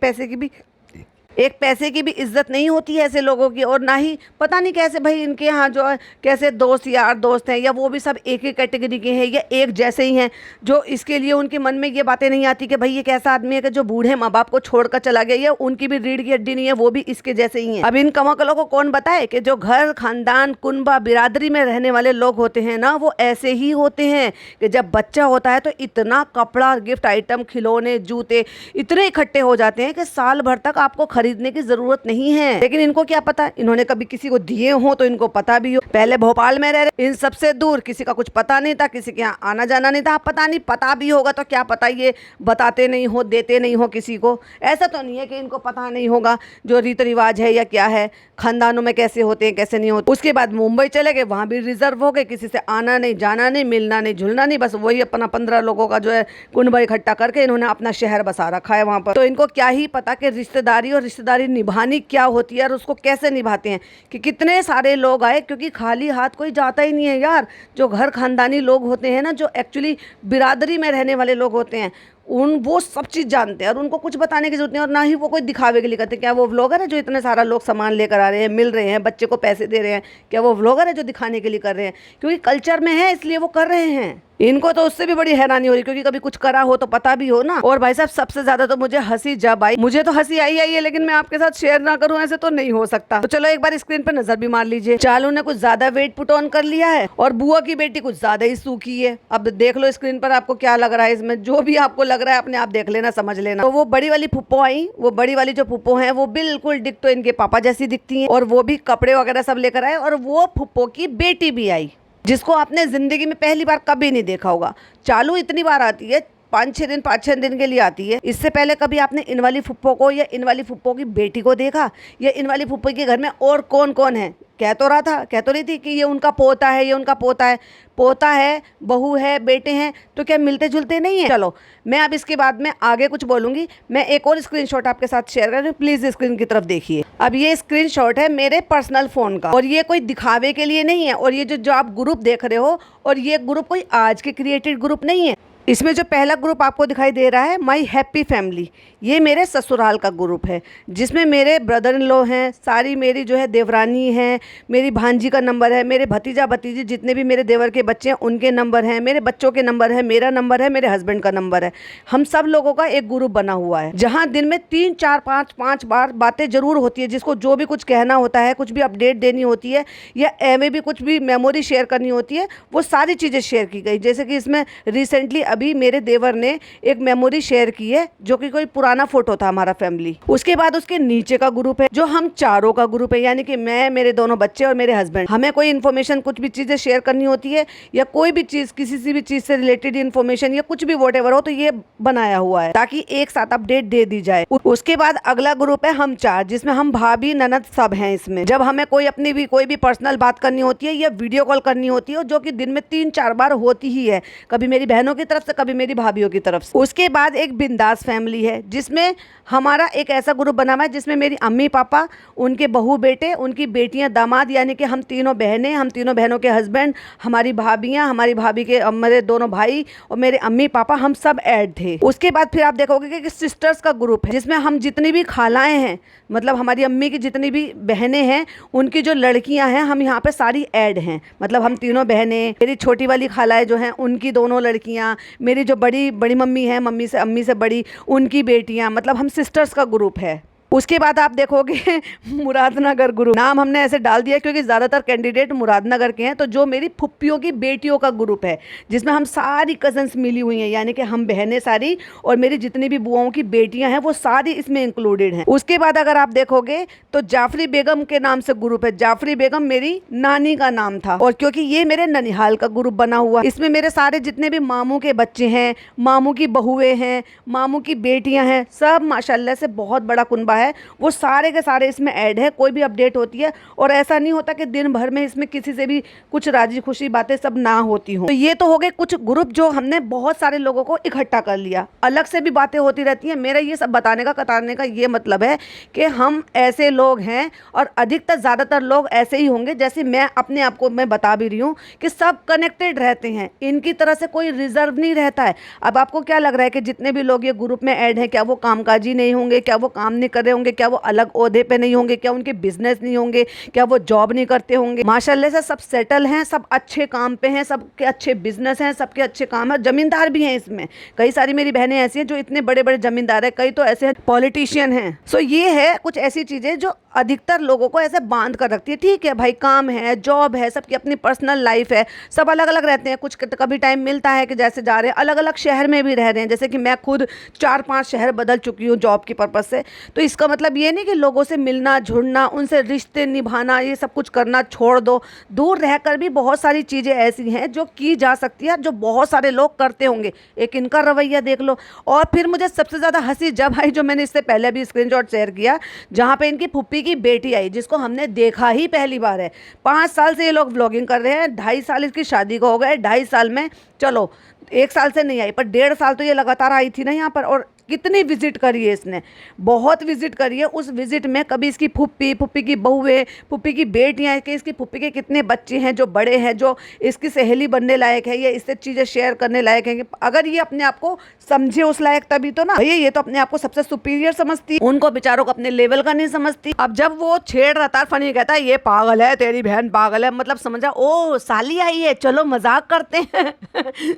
S1: पैसे की भी इज्जत नहीं होती है ऐसे लोगों की। और ना ही पता नहीं कैसे भाई इनके यहाँ जो है कैसे दोस्त यार दोस्त हैं, या वो भी सब एक ही कैटेगरी के हैं या एक जैसे ही हैं, जो इसके लिए उनके मन में ये बातें नहीं आती कि भाई ये कैसा आदमी है कि जो बूढ़े माँ बाप को छोड़कर चला गया, या उनकी भी रीढ़ की हड्डी नहीं है, वो भी इसके जैसे ही हैं। अब इन कमाकलों को कौन बताए कि जो घर खानदान कुनबा बिरादरी में रहने वाले लोग होते हैं ना, वो ऐसे ही होते हैं कि जब बच्चा होता है तो इतना कपड़ा, गिफ्ट आइटम, खिलौने, जूते इतने इकट्ठे हो जाते हैं कि साल भर तक आपको खरीदने की जरूरत नहीं है। लेकिन इनको क्या पता, इन्होंने कभी किसी को दिए हो तो इनको पता भी हो। पहले भोपाल में रह रहे, इन सबसे दूर, किसी का कुछ पता नहीं था, किसी के यहाँ आना जाना नहीं था। पता नहीं, पता भी होगा तो क्या पता ये बताते नहीं हो, देते नहीं हो किसी को। ऐसा तो नहीं है कि इनको पता नहीं होगा जो रीति रिवाज है या क्या है, खानदानों में कैसे होते हैं कैसे नहीं होते। उसके बाद मुंबई चले गए, वहां भी रिजर्व हो गए, किसी से आना नहीं जाना नहीं, मिलना नहीं झुलना नहीं, बस वही अपना 15 लोगों का जो है कुनबा इकट्ठा करके इन्होंने अपना शहर बसा रखा है वहां पर। तो इनको क्या ही पता कि रिश्तेदारी और रिश्तेदारी निभानी क्या होती है और उसको कैसे निभाते हैं। कि कितने सारे लोग आए, क्योंकि खाली हाथ कोई जाता ही नहीं है यार। जो घर खानदानी लोग होते हैं ना, जो एक्चुअली बिरादरी में रहने वाले लोग होते हैं, वो सब चीज़ जानते हैं और उनको कुछ बताने की जरूरत नहीं, और ना ही वो कोई दिखावे के लिए करते हैं। क्या वो व्लॉगर है जो इतने सारा लोग सामान लेकर आ रहे हैं, मिल रहे हैं, बच्चे को पैसे दे रहे हैं? क्या वो व्लॉगर है जो दिखाने के लिए कर रहे हैं? क्योंकि कल्चर में है इसलिए वो कर रहे हैं। इनको तो उससे भी बड़ी हैरानी हो रही, क्योंकि कभी कुछ करा हो तो पता भी हो ना। और भाई साहब सबसे ज्यादा तो मुझे हंसी जब आई, मुझे तो हंसी आई है, लेकिन मैं आपके साथ शेयर ना करूं ऐसे तो नहीं हो सकता। तो चलो एक बार स्क्रीन पर नजर भी मार लीजिए। चालू ने कुछ ज्यादा वेट पुट ऑन कर लिया है और बुआ की बेटी कुछ ज्यादा ही सूखी है। अब देख लो स्क्रीन पर आपको क्या लग रहा है, इसमें जो भी आपको लग रहा है अपने आप देख लेना, समझ लेना। तो वो बड़ी वाली फुप्पो आई, वो बड़ी वाली जो फुप्पो है वो बिल्कुल डिक्टो इनके पापा जैसी दिखती है, और वो भी कपड़े वगैरह सब लेकर आए। और वो फुप्पो की बेटी भी आई, जिसको आपने जिंदगी में पहली बार कभी नहीं देखा होगा। चालू इतनी बार आती है, 5-6 दिन के लिए आती है। इससे पहले कभी आपने इन वाली फुप्पो को या इन वाली फुप्पो की बेटी को देखा, या इन वाली फुप्पो के घर में और कौन कौन है? कह तो रही थी कि ये उनका पोता है, ये उनका पोता है, बहू है, बेटे हैं, तो क्या मिलते जुलते नहीं है? चलो मैं अब इसके बाद में आगे कुछ बोलूंगी। मैं एक और स्क्रीनशॉट आपके साथ शेयर कर रही हूँ, प्लीज स्क्रीन की तरफ देखिए। अब ये स्क्रीनशॉट है मेरे पर्सनल फोन का, और ये कोई दिखावे के लिए नहीं है। और ये जो आप ग्रुप देख रहे हो, और ये ग्रुप कोई आज के क्रिएटेड ग्रुप नहीं है। इसमें जो पहला ग्रुप आपको दिखाई दे रहा है, माई हैप्पी फैमिली, ये मेरे ससुराल का ग्रुप है, जिसमें मेरे ब्रदर इन लॉ हैं, सारी मेरी जो है देवरानी है, मेरी भांजी का नंबर है, मेरे भतीजा भतीजी जितने भी मेरे देवर के बच्चे हैं उनके नंबर हैं, मेरे बच्चों के नंबर है, मेरा नंबर है, मेरे हस्बैंड का नंबर है। हम सब लोगों का एक ग्रुप बना हुआ है, जहाँ दिन में 3-4-5 बार बातें जरूर होती है। जिसको जो भी कुछ कहना होता है, कुछ भी अपडेट देनी होती है, या एम भी कुछ भी मेमोरी शेयर करनी होती है, वो सारी चीज़ें शेयर की गई। जैसे कि इसमें रिसेंटली अभी मेरे देवर ने एक मेमोरी शेयर की है, जो कि कोई पुराना फोटो था हमारा फैमिली। उसके बाद उसके नीचे का ग्रुप है जो हम चारों का ग्रुप है, यानी कि मैं, मेरे दोनों बच्चे और मेरे हस्बैंड। हमें कोई इन्फॉर्मेशन, कुछ भी चीजें शेयर करनी होती है, या कोई भी चीज, किसी से भी चीज से रिलेटेड इन्फॉर्मेशन या कुछ भी वॉटेवर हो, तो ये बनाया हुआ है ताकि एक साथ अपडेट दे दी जाए। उसके बाद अगला ग्रुप है हम चार, जिसमें हम भाभी ननद सब हैं। इसमें जब हमें कोई अपनी भी कोई भी पर्सनल बात करनी होती है या वीडियो कॉल करनी होती है, जो कि दिन में 3-4 बार होती ही है, कभी मेरी बहनों की तरफ से, कभी मेरी भाभीयों की तरफ से। उसके बाद एक बिंदास फैमिली है, जिसमें हमारा एक ऐसा ग्रुप बना हुआ है जिसमें मेरी अम्मी पापा, उनके बहू बेटे, उनकी बेटियां दामाद, यानी कि हम तीनों बहनें, हम तीनों बहनों के हस्बैंड, हमारी भाभियां, हमारी भाभी के मेरे दोनों भाई और मेरे अम्मी पापा, हम सब ऐड थे। उसके बाद फिर आप देखोगे कि सिस्टर्स का ग्रुप है जिसमें हम जितनी भी खालाएं हैं, मतलब हमारी अम्मी की जितनी भी बहनें हैं, उनकी जो लड़कियां हैं, हम यहाँ पे सारी ऐड हैं। मतलब हम तीनों बहनें, मेरी छोटी वाली खालाएं जो हैं उनकी दोनों लड़कियां, मेरी जो बड़ी मम्मी है, मम्मी से अम्मी से बड़ी, उनकी बेटियां, मतलब हम सिस्टर्स का ग्रुप है। उसके बाद आप देखोगे मुरादनगर ग्रुप, नाम हमने ऐसे डाल दिया क्योंकि ज़्यादातर कैंडिडेट मुरादनगर के हैं। तो जो मेरी फुप्पियों की बेटियों का ग्रुप है जिसमें हम सारी कज़न्स मिली हुई हैं, यानी कि हम बहनें सारी और मेरी जितनी भी बुआओं की बेटियां हैं वो सारी इसमें इंक्लूडेड हैं। उसके बाद अगर आप देखोगे तो जाफरी बेगम के नाम से ग्रुप है। जाफरी बेगम मेरी नानी का नाम था, और क्योंकि ये मेरे ननिहाल का ग्रुप बना हुआ, इसमें मेरे सारे जितने भी मामू के बच्चे हैं, मामू की बहुएं हैं, मामू की बेटियां हैं, सब माशाल्लाह से बहुत बड़ा कुनबा है, वो सारे के सारे इसमें ऐड है। कोई भी अपडेट होती है और ऐसा नहीं होता कि दिन भर में इसमें किसी से भी कुछ राजी खुशी बातें सब ना होती हों। तो ये तो हो गए कुछ ग्रुप जो हमने बहुत सारे लोगों को इकट्ठा कर लिया। अलग से भी बातें होती रहती हैं। मेरा ये सब बताने का ये मतलब है कि हम ऐसे लोग हैं और अधिकतर ज़्यादातर लोग ऐसे ही होंगे जैसे मैं अपने आप को मैं बता भी रही हूँ कि सब कनेक्टेड रहते हैं, इनकी तरह से कोई रिजर्व नहीं रहता है। अब आपको क्या लग रहा है कि जितने भी लोग ये ग्रुप में ऐड हैं, क्या वो कामकाजी नहीं होंगे, क्या वो काम नहीं कर रहे होंगे, क्या वो अलग ओहदे पे नहीं होंगे, क्या उनके बिजनेस नहीं होंगे, क्या वो जॉब नहीं करते होंगे? माशाल्लाह से सब सेटल हैं, सब अच्छे काम पे हैं, सबके अच्छे बिजनेस हैं, सबके अच्छे काम है। जमींदार भी हैं इसमें, कई सारी मेरी बहनें ऐसी हैं जो इतने बड़े बड़े जमींदार हैं, कई तो ऐसे पॉलिटिशियन हैं। सो ये है कुछ ऐसी चीज़ें जो अधिकतर लोगों को ऐसे बांध कर रखती है। ठीक है भाई, काम है, जॉब है, सबकी अपनी पर्सनल लाइफ है, सब अलग अलग रहते हैं। कुछ कभी टाइम मिलता है कि जैसे जा रहे हैं अलग अलग शहर में भी रह रहे हैं, जैसे कि मैं खुद 4-5 शहर बदल चुकी हूँ जॉब की पर्पज़ से। तो इसका मतलब ये नहीं कि लोगों से मिलना जुड़ना, उनसे रिश्ते निभाना, ये सब कुछ करना छोड़ दो। दूर रहकर भी बहुत सारी चीज़ें ऐसी हैं जो की जा सकती है, जो बहुत सारे लोग करते होंगे। एक इनका रवैया देख लो। और फिर मुझे सबसे ज़्यादा हंसी जब आई, जो मैंने इससे पहले भी स्क्रीनशॉट शेयर किया, जहाँ पे इनकी फुप्पी की बेटी आई जिसको हमने देखा ही पहली बार है। 5 साल से ये लोग व्लॉगिंग कर रहे हैं, 2.5 साल इसकी शादी को हो गए। 2.5 साल में, चलो 1 साल से नहीं आई पर 1.5 साल तो ये लगातार आई थी ना यहाँ पर। और कितनी विजिट करी है इसने, बहुत विजिट करी है। उस विजिट में कभी इसकी फुप्पी, फुप्पी की बहुएं, फुप्पी की बेटियां, कि इसकी फुप्पी के कितने बच्चे हैं जो बड़े हैं, जो इसकी सहेली बनने लायक है, ये इससे चीज़ें शेयर करने लायक है। अगर ये अपने आप को समझे उस लायक तभी तो ना। भैया ये तो अपने आप को सबसे सुपीरियर समझती, उनको बेचारों को अपने लेवल का नहीं समझती। अब जब वो छेड़ रहा था, फनी कहता है ये पागल है, तेरी बहन पागल है, मतलब समझा ओ साली आई है, चलो मजाक करते हैं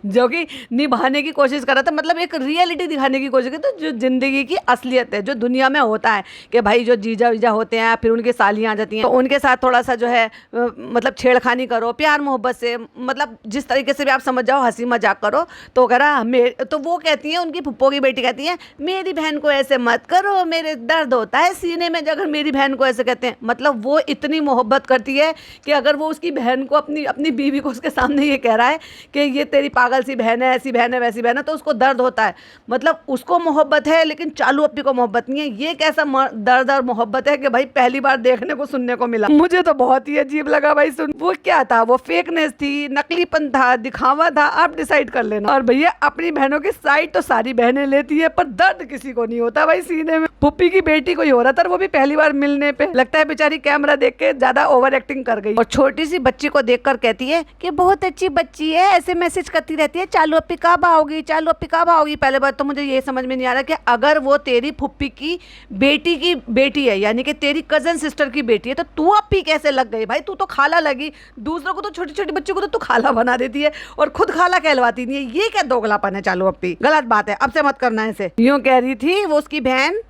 S1: जो कि निभाने की कोशिश कर रहा था, मतलब एक रियलिटी दिखाने की कोशिश। तो जो ज़िंदगी की असलियत है, जो दुनिया में होता है कि भाई जो जीजा वीजा होते हैं, फिर उनके सालियाँ आ जाती हैं, तो उनके साथ थोड़ा सा जो है मतलब छेड़खानी करो प्यार मोहब्बत से, मतलब जिस तरीके से भी आप समझ जाओ, हंसी मजाक करो। तो कह रहा तो वो कहती हैं, उनकी फुप्पो की बेटी कहती है मेरी बहन को ऐसे मत करो, मेरे दर्द होता है सीने में अगर मेरी बहन को ऐसे कहते हैं। मतलब वो इतनी मोहब्बत करती है कि अगर वो उसकी बहन को, अपनी बीवी को उसके सामने ये कह रहा है कि ये तेरी पागल सी बहन है, ऐसी बहन है, वैसी बहन है, तो उसको दर्द होता है। मतलब उसको मोहब्बत है लेकिन चालू अप्पी को मोहब्बत नहीं है। ये कैसा दर्द और मोहब्बत है कि भाई पहली बार देखने को सुनने को मिला। मुझे तो बहुत ही अजीब लगा भाई सुन। वो क्या था, वो फेकनेस थी, नकलीपन था, दिखावा था, आप डिसाइड कर लेना। और भैया अपनी बहनों की साइड तो सारी बहनें लेती है पर दर्द किसी को नहीं होता भाई सीने में। पुप्पी की बेटी को ही हो रहा था, वो भी पहली बार मिलने पे। लगता है बेचारी कैमरा देख के ज्यादा ओवर एक्टिंग कर गई। और छोटी सी बच्ची को देखकर कहती है कि बहुत अच्छी बच्ची है, ऐसे मैसेज करती रहती है, चालू अप्पी कब आओगी, चालू अप्पी कब आओगी। पहले बार तो मुझे ये समझ में नहीं आ रहा कि अगर वो तेरी फुप्पी की बेटी है, यानी कि तेरी कजन सिस्टर की बेटी है, तो तू अप्पी कैसे लग गई भाई? तू तो खाला लगी, दूसरों को तो छोटी छोटी बच्चों को तो तू खाला बना देती है और खुद खाला कहलवाती नहीं है। ये क्या दोगलापन है चालू अप्पी? गलत बात है, अब से मत करना ऐसे। यूं कह रही थी वो उसकी बहन,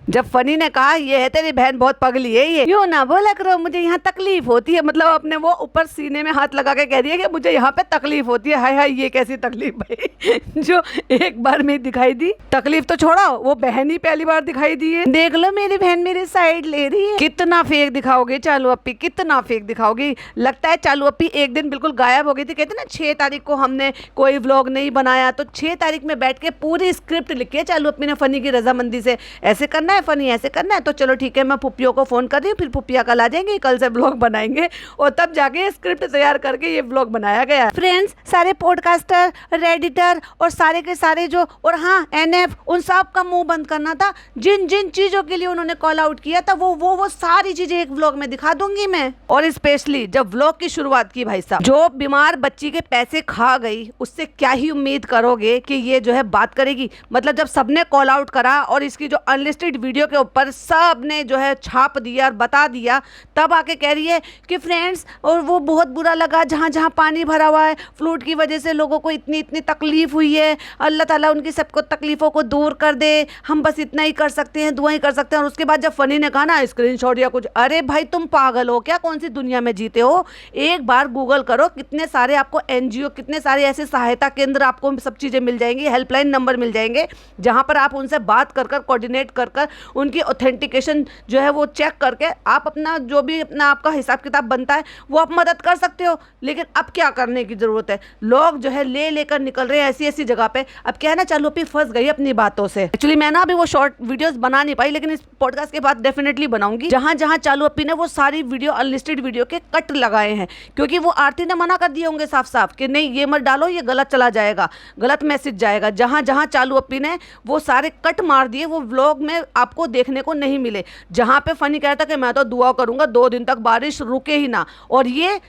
S1: जब फनी ने कहा ये है तेरी बहन बहुत पगली है, ये यूं ना बोला करो, मुझे यहाँ तकलीफ होती है। मतलब अपने वो ऊपर सीने में हाथ लगा के कह रही है कि मुझे यहाँ पे तकलीफ होती है। हाय हाय, ये कैसी तकलीफ भाई जो एक बार में दिखाई दी। तकलीफ तो छोड़ो, वो बहन ही पहली बार दिखाई दी है। देख लो मेरी बहन मेरी साइड ले रही है। कितना फेक दिखाओगे चालू अप्पी, कितना फेक दिखाओगी? लगता है चालू अप्पी एक दिन बिल्कुल गायब हो गई थी। कहते ना 6 तारीख को हमने कोई व्लॉग नहीं बनाया, तो 6 तारीख में बैठ के पूरी स्क्रिप्ट लिखी है चालू अप्पी ने फनी की रजामंदी से। ऐसे करना है है, फनी ऐसे करना है, तो चलो ठीक है, मैं पुप्पियों को फ़ोन कर रही हूँ, फिर पुप्पिया कल आ जाएंगी, कल से ब्लॉग बनाएंगे और तब जाके स्क्रिप्ट तैयार करके ये ब्लॉग बनाया गया। फ्रेंड्स, सारे पॉडकास्टर, रेडिटर और सारे के सारे जो, और हाँ NF, उन सब का मुंह बंद करना था। जिन जिन चीज़ों के लिए उन्होंने कॉल आउट किया था वो सारी चीज़ें एक ब्लॉग में दिखा दूंगी मैं। और स्पेशली जब ब्लॉग की शुरुआत की, भाई साहब, जो बीमार बच्ची के पैसे खा गई उससे क्या ही उम्मीद करोगे कि ये जो है बात करेगी। मतलब जब सबने कॉल आउट करा और इसकी जो अनलिस्टेड वीडियो के ऊपर सब ने जो है छाप दिया और बता दिया, तब आके कह रही है कि फ्रेंड्स, और वो बहुत बुरा लगा जहाँ जहाँ पानी भरा हुआ है, फ्लूड की वजह से लोगों को इतनी इतनी तकलीफ हुई है, अल्लाह ताला उनकी सबको तकलीफ़ों को दूर कर दे, हम बस इतना ही कर सकते हैं, दुआएं कर सकते हैं। और उसके बाद जब फनी ने कहा ना स्क्रीनशॉट या कुछ, अरे भाई तुम पागल हो क्या, कौन सी दुनिया में जीते हो? एक बार गूगल करो, कितने सारे आपको NGO, कितने सारे ऐसे सहायता केंद्र आपको सब चीज़ें मिल जाएंगी, हेल्पलाइन नंबर मिल जाएंगे, जहाँ पर आप उनसे बात कर कर, कोऑर्डिनेट कर कर, उनकी ऑथेंटिकेशन जो है वो चेक करके आप अपना जो भी अपना आपका हिसाब किताब बनता है वो आप मदद कर सकते हो। लेकिन अब क्या करने की ज़रूरत है, लोग जो है लेकर निकल रहे हैं ऐसी ऐसी जगह पे। अब क्या है ना, चालू अपनी फंस गई अपनी बातों से। एक्चुअली मैं ना अभी वो शॉर्ट वीडियोस बना नहीं पाई, लेकिन इस पॉडकास्ट के बाद डेफिनेटली बनाऊंगी, जहां जहां चालू अपनी ने वो सारी वीडियो अनलिस्टेड वीडियो के कट लगाए हैं, क्योंकि वो आरती ने मना कर दिए होंगे साफ साफ कि नहीं ये मत डालो, ये गलत चला जाएगा, गलत मैसेज जाएगा। जहां जहां चालू अपनी ने वो सारे कट मार दिए, वो व्लॉग में आपको देखने को नहीं मिले। जहां पे फनी कहता कि मैं तो दुआ करूंगा 2 दिन तक बारिश रुके ही ना, और ये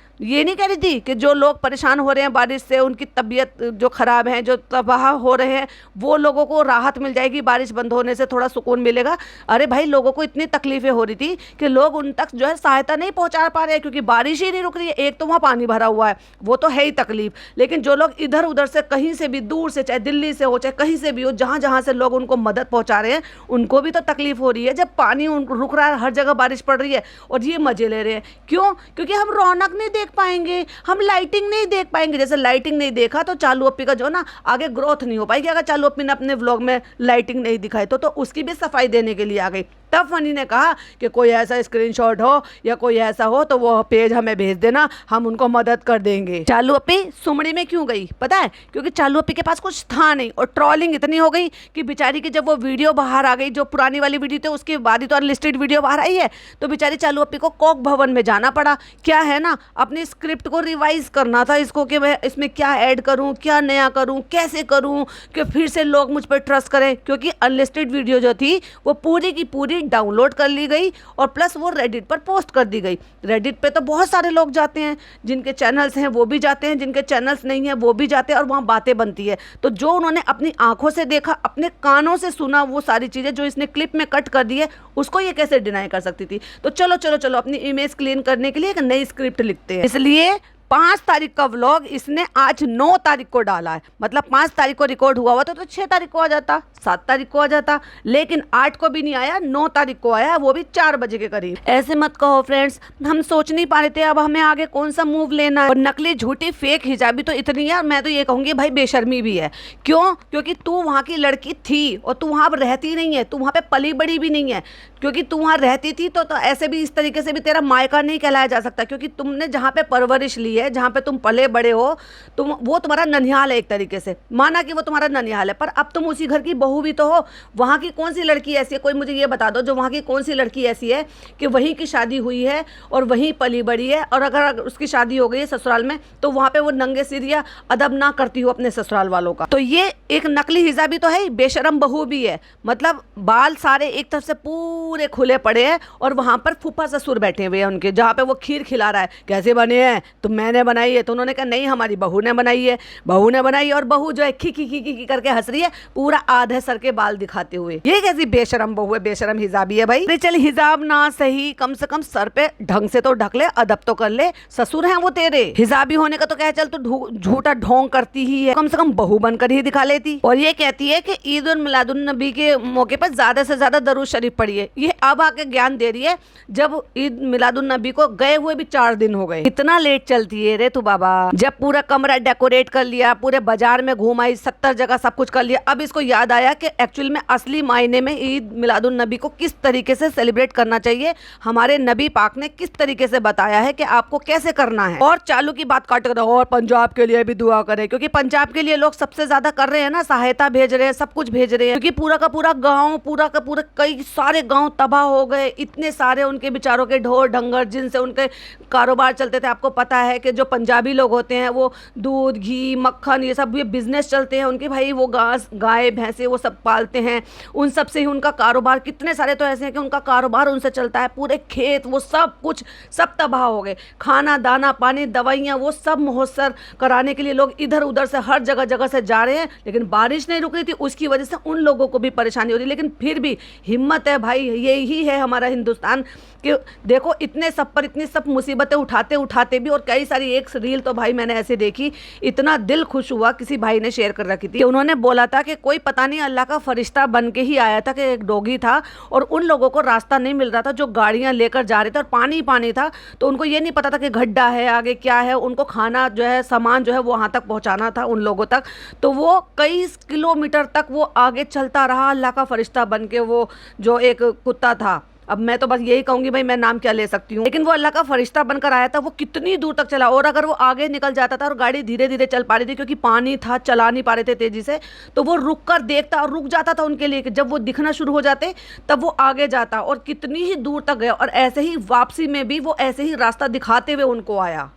S1: नहीं कह रही थी कि जो लोग परेशान हो रहे हैं बारिश से, उनकी तबीयत जो ख़राब है, जो तबाह हो रहे हैं, वो लोगों को राहत मिल जाएगी, बारिश बंद होने से थोड़ा सुकून मिलेगा। अरे भाई, लोगों को इतनी तकलीफ़ें हो रही थी कि लोग उन तक जो है सहायता नहीं पहुंचा पा रहे हैं, क्योंकि बारिश ही नहीं रुक रही है। एक तो वहाँ पानी भरा हुआ है, वो तो है ही तकलीफ, लेकिन जो लोग इधर उधर से कहीं से भी दूर से, चाहे दिल्ली से हो चाहे कहीं से भी हो, जहाँ जहाँ से लोग उनको मदद पहुँचा रहे हैं, उनको भी तो तकलीफ हो रही है। जब पानी रुक रहा है, हर जगह बारिश पड़ रही है, और ये मज़े ले रहे हैं। क्यों? क्योंकि हम रौनक नहीं देख पाएंगे, हम लाइटिंग नहीं देख पाएंगे। जैसे लाइटिंग नहीं देखा तो चालू अपी का जो ना आगे ग्रोथ नहीं हो पाएगी। अगर चालू अपी ने अपने व्लॉग में लाइटिंग नहीं दिखाई तो उसकी भी सफाई देने के लिए आ गई। तब फनी ने कहा कि कोई ऐसा स्क्रीनशॉट हो या कोई ऐसा हो तो वो पेज हमें भेज देना, हम उनको मदद कर देंगे। चालू अपी सुमड़ी में क्यों गई पता है? क्योंकि चालू अपी के पास कुछ था नहीं, और ट्रोलिंग इतनी हो गई कि बेचारी की जब वो वीडियो बाहर आ गई, जो पुरानी वाली वीडियो थी उसके बाद ही तो अनलिस्टेड वीडियो बाहर आई है, तो बेचारी चालू अपी को कोक भवन में जाना पड़ा। क्या है ना, अपनी स्क्रिप्ट को रिवाइज करना था इसको, कि मैं इसमें क्या ऐड करूँ, क्या नया करूँ, कैसे करूँ कि फिर से लोग मुझ पर ट्रस्ट करें। क्योंकि अनलिस्टेड वीडियो जो थी वो पूरी की पूरी डाउनलोड कर ली गई और प्लस वो रेडिट पर पोस्ट कर दी गई। रेडिट पे तो बहुत सारे लोग जाते हैं, जिनके चैनल्स हैं वो भी जाते हैं, जिनके चैनल्स नहीं हैं वो भी जाते हैं, और वहाँ बातें बनती है। तो जो उन्होंने अपनी आंखों से देखा, अपने कानों से सुना, वो सारी चीज़ें जो इसने क्लिप में कट कर दी है, उसको ये कैसे डिनाई कर सकती थी? तो चलो चलो चलो अपनी इमेज क्लीन करने के लिए एक नई स्क्रिप्ट लिखते हैं। इसलिए 5 तारीख का व्लॉग इसने आज 9 तारीख को डाला है। मतलब 5 तारीख को रिकॉर्ड हुआ हुआ तो 6 तारीख को आ जाता, 7 तारीख को आ जाता, लेकिन 8 को भी नहीं आया, 9 तारीख को आया, वो भी 4 बजे के करीब। ऐसे मत कहो फ्रेंड्स, हम सोच नहीं पा रहे थे अब हमें आगे कौन सा मूव लेना है। और नकली झूठी फेक हिजाबी तो इतनी है, मैं तो ये कहूँगी भाई बेशर्मी भी है। क्यों? क्योंकि तू वहाँ की लड़की थी और तू वहाँ रहती नहीं है, तू वहाँ पे पली बड़ी भी नहीं है। क्योंकि तू वहाँ रहती थी तो ऐसे भी इस तरीके से भी तेरा मायका नहीं कहलाया जा सकता, क्योंकि तुमने जहाँ पे परवरिश ली है, जहाँ पे तुम पले बड़े हो, तुम वो तुम्हारा ननिहाल है। एक तरीके से माना कि वो तुम्हारा ननिहाल है, पर अब तुम उसी घर की बहू भी तो हो। वहाँ की कौन सी लड़की ऐसी है, कोई मुझे ये बता दो, जो वहाँ की कौन सी लड़की ऐसी है कि वहीं की शादी हुई है और वहीं पली बड़ी है, और अगर उसकी शादी हो गई है ससुराल में तो वहाँ पे वो नंगे सिर या अदब ना करती हो अपने ससुराल वालों का। तो ये एक नकली हिजाबी तो है, बेशरम बहू भी है। मतलब बाल सारे एक तरफ से पूरे खुले पड़े हैं और वहाँ पर फूफा ससुर बैठे हुए हैं उनके, जहाँ पे वो खीर खिला रहा है। कैसे बने हैं? तो मैंने बनाई है। तो उन्होंने कहा नहीं, हमारी बहू ने बनाई है, बहू ने बनाई। और बहू जो है खी खी खी खी करके हंस रही है, पूरा आधे सर के बाल दिखाते हुए। ये कैसी बेशरम बहू है, बेशरम हिजाबी है भाई। चल हिजाब ना सही, कम से कम सर पे ढंग से तो ढक ले, अदब तो कर ले। ससुर है वो तेरे, हिजाबी होने का तो कह चल तू झूठा ढोंग करती ही है, कम से कम बहू बनकर ही दिखा लेती। और ये कहती है कि ईद उल मिलादुन नबी के मौके पर ज्यादा से ज्यादा दरूद शरीफ पढ़िए। ये अब आके ज्ञान दे रही है, जब ईद मिलादुन नबी को गए हुए भी 4 दिन हो गए। इतना लेट चलती चाहिए रे तू बाबा। जब पूरा कमरा डेकोरेट कर लिया, पूरे बाजार में घूम आई, 70 जगह सब कुछ कर लिया, अब इसको याद आया कि एक्चुअल में असली मायने में ईद मिलादुन नबी को किस तरीके से सेलिब्रेट करना चाहिए। हमारे नबी पाक ने किस तरीके से बताया है कि आपको कैसे करना है। और चालू की बात काट कर, और पंजाब के लिए भी दुआ करें, क्योंकि पंजाब के लिए लोग सबसे ज्यादा कर रहे हैं ना, सहायता भेज रहे हैं, सब कुछ भेज रहे हैं, क्योंकि पूरा का पूरा गाँव, पूरा का पूरा कई सारे गाँव तबाह हो गए। इतने सारे उनके बेचारों के ढोर ढंगर जिनसे उनके कारोबार चलते थे। आपको पता है कि जो पंजाबी लोग होते हैं वो दूध, घी, मक्खन, ये सब ये बिजनेस चलते हैं उनके भाई। वो गाय भैंसे वो सब पालते हैं, उन सब से ही उनका कारोबार, कितने सारे तो ऐसे हैं कि उनका कारोबार उनसे चलता है। पूरे खेत वो सब कुछ सब तबाह हो गए। खाना, दाना, पानी, दवाइयाँ वो सब मुहस्सर कराने के लिए लोग इधर उधर से हर जगह जगह से जा रहे हैं, लेकिन बारिश नहीं रुक रही थी। उसकी वजह से उन लोगों को भी परेशानी हो रही, लेकिन फिर भी हिम्मत है भाई। यही है हमारा हिंदुस्तान कि देखो इतने सब पर इतनी सब मुसीबतें उठाते उठाते भी, और कई सारी एक रील तो भाई मैंने ऐसे देखी, इतना दिल खुश हुआ। किसी भाई ने शेयर कर रखी थी, उन्होंने बोला था कि कोई पता नहीं अल्लाह का फरिश्ता बन के ही आया था, कि एक डॉगी था और उन लोगों को रास्ता नहीं मिल रहा था जो गाड़ियां लेकर जा रहे थे, और पानी पानी था, तो उनको ये नहीं पता था कि गड्ढा है आगे क्या है। उनको खाना जो है, सामान जो है वो वहाँ तक पहुँचाना था उन लोगों तक, तो वो कई किलोमीटर तक वो आगे चलता रहा अल्लाह का फरिश्ता बन के। वो जो एक कुत्ता था, अब मैं तो बस यही कहूंगी भाई, मैं नाम क्या ले सकती हूँ, लेकिन वो अल्लाह का फरिश्ता बनकर आया था। वो कितनी दूर तक चला, और अगर वो आगे निकल जाता था और गाड़ी धीरे धीरे चल पा रही थी क्योंकि पानी था, चला नहीं पा रहे थे तेजी से, तो वो रुक कर देखता और रुक जाता था उनके लिए कि जब वो दिखना शुरू हो जाते तब वो आगे जाता, और कितनी ही दूर तक गया। और ऐसे ही वापसी में भी वो ऐसे ही रास्ता दिखाते हुए उनको आया।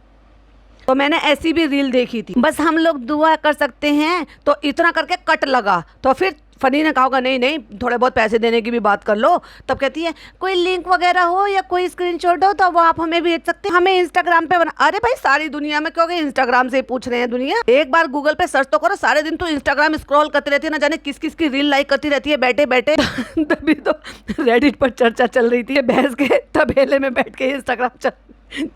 S1: तो मैंने ऐसी भी रील देखी थी। बस हम लोग दुआ कर सकते हैं, तो इतना करके कट लगा। तो फिर फनी ने कहा होगा नहीं नहीं, थोड़े बहुत पैसे देने की भी बात कर लो। तब कहती है कोई लिंक वगैरह हो या कोई स्क्रीनशॉट हो तो वो आप हमें भेज सकते हैं, हमें इंस्टाग्राम पे बना। अरे भाई सारी दुनिया में, क्योंकि इंस्टाग्राम से ही पूछ रहे हैं दुनिया। एक बार गूगल पे सर्च तो करो, सारे दिन तो इंस्टाग्राम स्क्रॉल करती रहती है, ना जाने किस किस की रील लाइक करती रहती है बैठे बैठे। तभी तो रेडिट पर चर्चा चल रही थी, भैंस के तबेले में बैठ के इंस्टाग्राम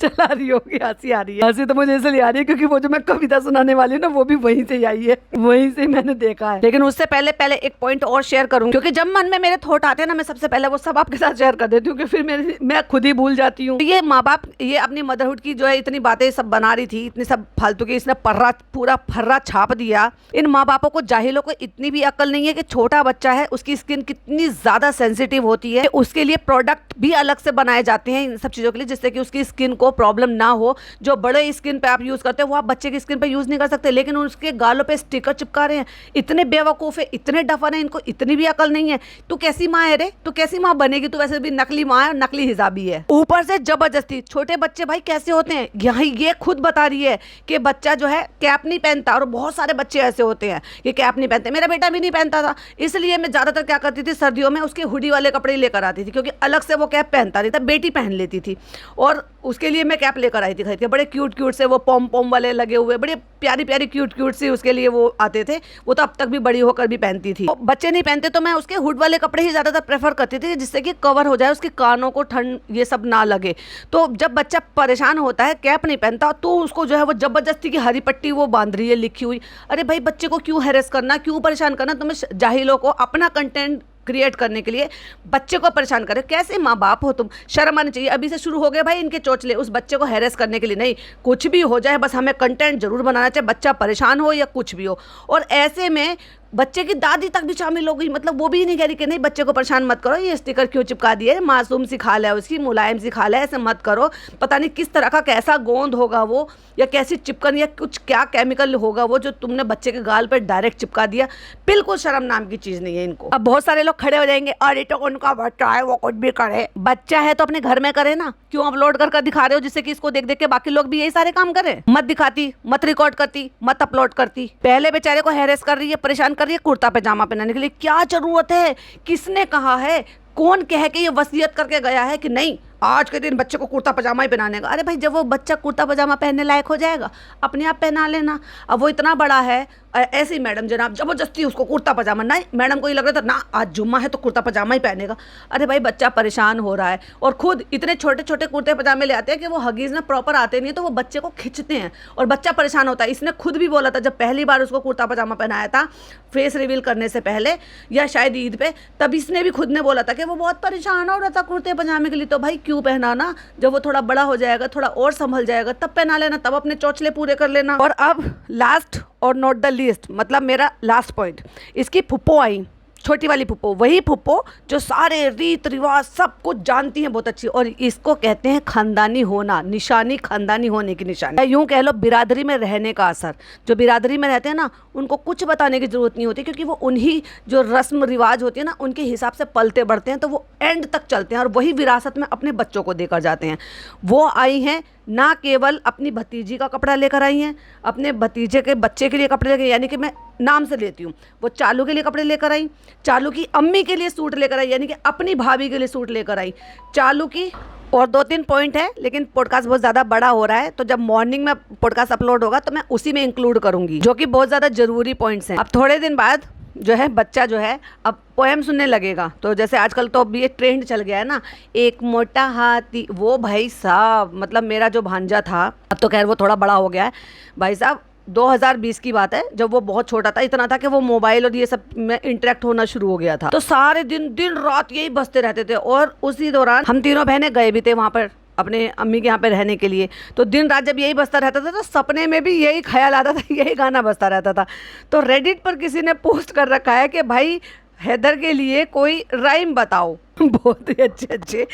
S1: चला रही होगी। हंसी आ रही है। हंसी तो मुझे इसलिए आ रही है क्योंकि वो जो मैं कविता सुनाने वाली हूँ ना, वो भी वहीं से आई है, वहीं से मैंने देखा है। लेकिन उससे पहले एक पॉइंट और शेयर करूँ, क्योंकि जब मन में मेरे थॉट आते हैं ना, मैं सबसे पहले वो सब आपके साथ शेयर कर देती हूँ, फिर मैं खुद ही भूल जाती हूँ। ये माँ बाप ये अपनी मदरहुड की जो है इतनी बातें सब बना रही थी, इतनी सब फालतू की, इसने पूरा फर्रा छाप दिया। इन माँ बापों को, जाहिलों को इतनी भी अकल नहीं है कि छोटा बच्चा है, उसकी स्किन कितनी ज्यादा सेंसिटिव होती है, उसके लिए प्रोडक्ट भी अलग से बनाए जाते हैं इन सब चीजों के लिए, जिससे कि उसकी स्किन को प्रॉब्लम ना हो। जो बड़े स्किन पे आप यूज करते हो वो आप बच्चे की स्किन पे यूज नहीं कर सकते, लेकिन उसके गालों पे स्टिकर चिपका रहे हैं। इतने बेवकूफ है, इतने डफन है, इनको इतनी भी अकल नहीं है। तू कैसी माँ है रे, तू कैसी माँ बनेगी? तू वैसे भी नकली माँ है, नकली हिजाबी है, ऊपर से जबरदस्ती। छोटे बच्चे भाई कैसे होते हैं, यहाँ ये खुद बता रही है कि बच्चा जो है कैप नहीं पहनता, और बहुत सारे बच्चे ऐसे होते हैं कि कैप नहीं पहनते। मेरा बेटा भी नहीं पहनता था, इसलिए मैं ज्यादातर क्या करती थी, सर्दियों में उसके हुडी वाले कपड़े लेकर आती थी, क्योंकि अलग से वो कैप पहनता नहीं था, बेटी पहन लेती थी, और उसके लिए मैं कैप लेकर आई थी खरीद के। बड़े क्यूट क्यूट से वो पॉम पॉम वाले लगे हुए, बड़े प्यारी प्यारी क्यूट क्यूट सी उसके लिए वो आते थे। वो तो अब तक भी बड़ी होकर भी पहनती थी। बच्चे नहीं पहनते तो मैं उसके हुड वाले कपड़े ही ज्यादातर प्रेफर करती थी, जिससे कि कवर हो जाए, उसके कानों को ठंड ये सब ना लगे। तो जब बच्चा परेशान होता है, कैप नहीं पहनता, तो उसको जो है वो जबरदस्ती की हरी पट्टी वो बांध रही है लिखी हुई। अरे भाई बच्चे को क्यों हैरेस करना, क्यों परेशान करना? तुम्हें जाहिलों को अपना कंटेंट क्रिएट करने के लिए बच्चे को परेशान करे। कैसे माँ बाप हो तुम? शर्म आनी चाहिए। अभी से शुरू हो गए भाई इनके चोचले, उस बच्चे को हैरेस करने के लिए नहीं, कुछ भी हो जाए बस हमें कंटेंट जरूर बनाना चाहिए, बच्चा परेशान हो या कुछ भी हो। और ऐसे में बच्चे की दादी तक भी शामिल हो गई, मतलब वो भी नहीं कह रही कि नहीं बच्चे को परेशान मत करो, ये स्टिकर क्यों चिपका दिए, मासूम सी खाल है उसकी, मुलायम सी खाल है, ऐसे मत करो। पता नहीं किस तरह का कैसा गोंद होगा वो, या कैसी चिपकन, या कुछ क्या केमिकल होगा वो जो तुमने बच्चे के गाल पर डायरेक्ट चिपका दिया। बिल्कुल शर्म नाम की चीज नहीं है इनको। अब बहुत सारे लोग खड़े हो जाएंगे, अरे तो उनका बच्चा है वो कुछ भी करे। बच्चा है तो अपने घर में करे ना, क्यों अपलोड कर दिखा रहे हो जिससे कि इसको देख देख के बाकी लोग भी यही सारे काम करें? मत दिखाती, मत रिकॉर्ड करती, मत अपलोड करती। पहले बेचारे को हैरेस कर रही है, परेशान कर रही है कुर्ता पजामा पहनाने के लिए, क्या जरूरत है? किसने कहा है? कौन कह के ये वसीयत करके गया है कि नहीं आज के दिन बच्चे को कुर्ता पजामा ही पहनाने का? अरे भाई जब वो बच्चा कुर्ता पजामा पहनने लायक हो जाएगा अपने आप पहना लेना। अब वो इतना बड़ा है, ऐसे ही मैडम जनाब जबरदस्ती उसको कुर्ता पजामा, नहीं मैडम को ये लग रहा था ना आज जुम्मा है तो कुर्ता पजामा ही पहनेगा। अरे भाई बच्चा परेशान हो रहा है और खुद इतने छोटे छोटे कुर्ते पजामे ले आते हैं कि वो हगीज ना प्रॉपर आते नहीं, तो वो बच्चे को खिंचते हैं और बच्चा परेशान होता है। इसने खुद भी बोला था जब पहली बार उसको कुर्ता पजामा पहनाया था फेस रिवील करने से पहले या शायद ईद पे, तब इसने भी खुद ने बोला था कि वो बहुत परेशान हो रहा था कुर्ते पजामे के लिए। तो भाई क्यों पहनाना, जब वो थोड़ा बड़ा हो जाएगा, थोड़ा और संभल जाएगा तब पहना लेना, तब अपने चौचले पूरे कर लेना। और अब लास्ट और नॉट द लीस्ट, मतलब मेरा लास्ट पॉइंट, इसकी फुप्पो आई, छोटी वाली फुप्पो, वही फुप्पो जो सारे रीत रिवाज सब कुछ जानती हैं बहुत अच्छी, और इसको कहते हैं खानदानी होना, निशानी खानदानी होने की निशानी, यूं कह लो बिरादरी में रहने का असर। जो बिरादरी में रहते हैं ना उनको कुछ बताने की ज़रूरत नहीं होती, क्योंकि वो उन्हीं जो रस्म रिवाज होती है ना उनके हिसाब से पलते बढ़ते हैं, तो वो एंड तक चलते हैं और वही विरासत में अपने बच्चों को देकर जाते हैं। वो आई हैं ना केवल अपनी भतीजी का कपड़ा लेकर आई हैं, अपने भतीजे के बच्चे के लिए कपड़े लेकर, यानी कि मैं नाम से लेती हूँ, वो चालू के लिए कपड़े लेकर आई, चालू की अम्मी के लिए सूट लेकर आई, यानी कि अपनी भाभी के लिए सूट लेकर आई, चालू की। और 2-3 पॉइंट है लेकिन पॉडकास्ट बहुत ज़्यादा बड़ा हो रहा है, तो जब मॉर्निंग में पॉडकास्ट अपलोड होगा तो मैं उसी में इंक्लूड करूँगी, जो कि बहुत ज़्यादा ज़रूरी पॉइंट्स हैं। अब थोड़े दिन बाद जो है बच्चा जो है अब पोएम सुनने लगेगा, तो जैसे आजकल तो अब ये ट्रेंड चल गया है ना, एक मोटा हाथी, वो भाई साहब मतलब मेरा जो भांजा था, अब तो खैर वो थोड़ा बड़ा हो गया है भाई साहब, 2020 की बात है, जब वो बहुत छोटा था, इतना था कि वो मोबाइल और ये सब में इंटरेक्ट होना शुरू हो गया था, तो सारे दिन रात यही बजते रहते थे। और उसी दौरान हम तीनों बहनें गए भी थे वहाँ पर अपने अम्मी के यहाँ पे रहने के लिए, तो दिन रात जब यही बजता रहता था तो सपने में भी यही ख्याल आता था, यही गाना बजता रहता था। तो रेडिट पर किसी ने पोस्ट कर रखा है कि भाई हैदर के लिए कोई राइम बताओ। बहुत ही अच्छे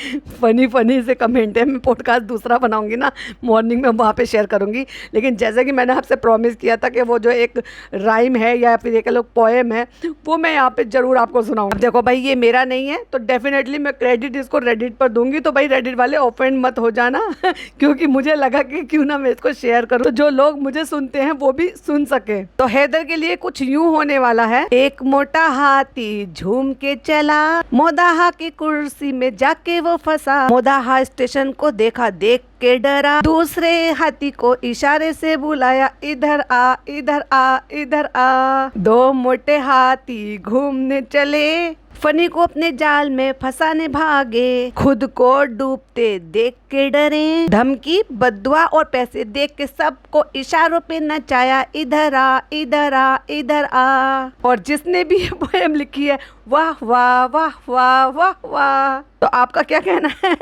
S1: फनी से कमेंट है। मैं पॉडकास्ट दूसरा बनाऊंगी ना मॉर्निंग में, वहाँ पे शेयर करूंगी, लेकिन जैसे कि मैंने आपसे प्रॉमिस किया था कि वो जो एक राइम है या फिर एक लोग पोएम है वो मैं यहाँ पे ज़रूर आपको सुनाऊंगी। देखो भाई ये मेरा नहीं है तो डेफिनेटली मैं क्रेडिट इसको रेडिट पर दूंगी, तो भाई रेडिट वाले ऑफेंड मत हो जाना क्योंकि मुझे लगा कि क्यों ना मैं इसको शेयर करूँ, तो जो लोग मुझे सुनते हैं वो भी सुन सके। तो हैदर के लिए कुछ यूँ होने वाला है, एक मोटा हाथी झूम के चला, मोदाहा की कुर्सी में जाके वो फंसा, मोदाहा स्टेशन को देखा, देख के डरा, दूसरे हाथी को इशारे से बुलाया, इधर आ इधर आ इधर आ। दो मोटे हाथी घूमने चले, फनी को अपने जाल में फंसाने भागे, खुद को डूबते देख के डरे, धमकी बद्दुआ और पैसे देख के सबको इशारों पे नचाया, इधर आ इधर आ इधर आ। और जिसने भी ये पोएम लिखी है वाह वाह वाह वाह वाह वाह। तो आपका क्या कहना है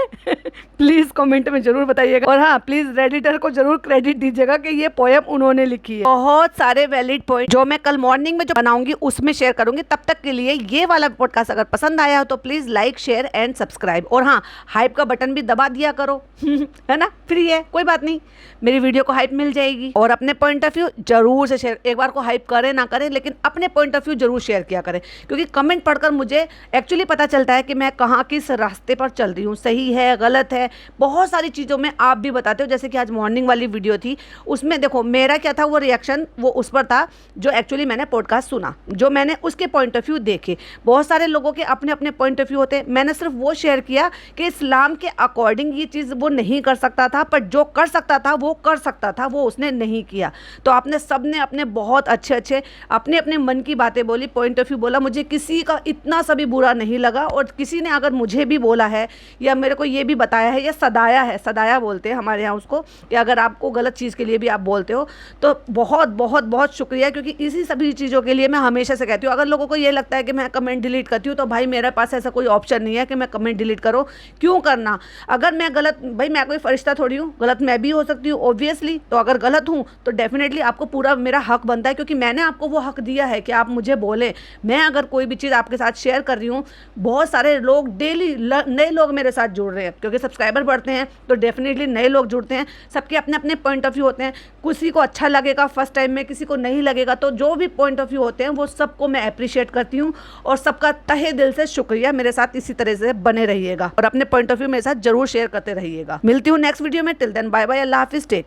S1: प्लीज़ कमेंट में ज़रूर बताइएगा, और हाँ प्लीज़ रेडिटर को ज़रूर क्रेडिट दीजिएगा कि ये पोएम उन्होंने लिखी है। बहुत सारे वैलिड पॉइंट जो मैं कल मॉर्निंग में जो बनाऊंगी उसमें शेयर करूंगी। तब तक के लिए ये वाला पॉडकास्ट अगर पसंद आया हो तो please like share and subscribe, और हाँ हाइप का बटन भी दबा दिया करो है ना, फ्री है कोई बात नहीं, मेरी वीडियो को हाइप मिल जाएगी। और अपने पॉइंट ऑफ व्यू जरूर से शेयर, एक बार को हाइप करें ना करें लेकिन अपने पॉइंट ऑफ व्यू जरूर शेयर किया करें, क्योंकि कमेंट पढ़कर मुझे एक्चुअली पता चलता है कि मैं कहाँ किस रास्ते पर चल रही हूँ, सही है गलत है, बहुत सारी चीज़ों में आप भी बताते हो। जैसे कि आज मॉर्निंग वाली वीडियो थी उसमें देखो मेरा क्या था, वो रिएक्शन वो उस पर था जो एक्चुअली मैंने पॉडकास्ट सुना, जो मैंने उसके पॉइंट ऑफ व्यू देखे। बहुत सारे लोगों के अपने अपने पॉइंट ऑफ व्यू होते हैं, मैंने सिर्फ वो शेयर किया कि इस्लाम के अकॉर्डिंग ये चीज़ वो नहीं कर सकता था, पर जो कर सकता था वो कर सकता था, वो उसने नहीं किया। तो आपने सब ने अपने बहुत अच्छे अपने अपने मन की बातें बोली, पॉइंट ऑफ व्यू बोला, मुझे किसी का इतना सा भी बुरा नहीं लगा। और किसी ने अगर मुझे भी बोला है या मेरे को ये भी बताया है या सदाया है, सदाया बोलते हैं हमारे यहाँ उसको, या अगर आपको गलत चीज़ के लिए भी आप बोलते हो तो बहुत बहुत बहुत शुक्रिया, क्योंकि इसी सभी चीज़ों के लिए मैं हमेशा से कहती हूँ। अगर लोगों को ये लगता है कि मैं कमेंट डिलीट करती हूँ तो भाई मेरे पास ऐसा कोई ऑप्शन नहीं है कि मैं कमेंट डिलीट करो, क्यों करना। अगर मैं गलत, भाई मैं कोई फरिश्ता थोड़ी हूँ, गलत मैं भी हो सकती हूँ ऑब्वियसली, तो अगर गलत हूँ तो डेफिनेटली आपको पूरा मेरा हक बनता है, क्योंकि मैंने आपको वो हक दिया है कि आप मुझे बोलें। मैं अगर कोई भी चीज़ आपके साथ शेयर कर रही हूँ, बहुत सारे लोग डेली नए लोग मेरे साथ जुड़ रहे हैं, क्योंकि सब्सक्राइबर बढ़ते हैं तो डेफिनेटली नए लोग जुड़ते हैं, सबके अपने अपने पॉइंट ऑफ व्यू होते हैं, किसी को अच्छा लगेगा फर्स्ट टाइम में, किसी को नहीं लगेगा, तो जो भी पॉइंट ऑफ व्यू होते हैं वो सबको मैं अप्रिशिएट करती हूँ, और सबका तहे दिल से शुक्रिया। मेरे साथ इसी तरह से बने रहिएगा और अपने पॉइंट ऑफ व्यू मेरे साथ जरूर शेयर करते रहिएगा। मिलती हूँ नेक्स्ट वीडियो में, टिल देन बाय बाय, अल्लाह हाफिज़, टेक।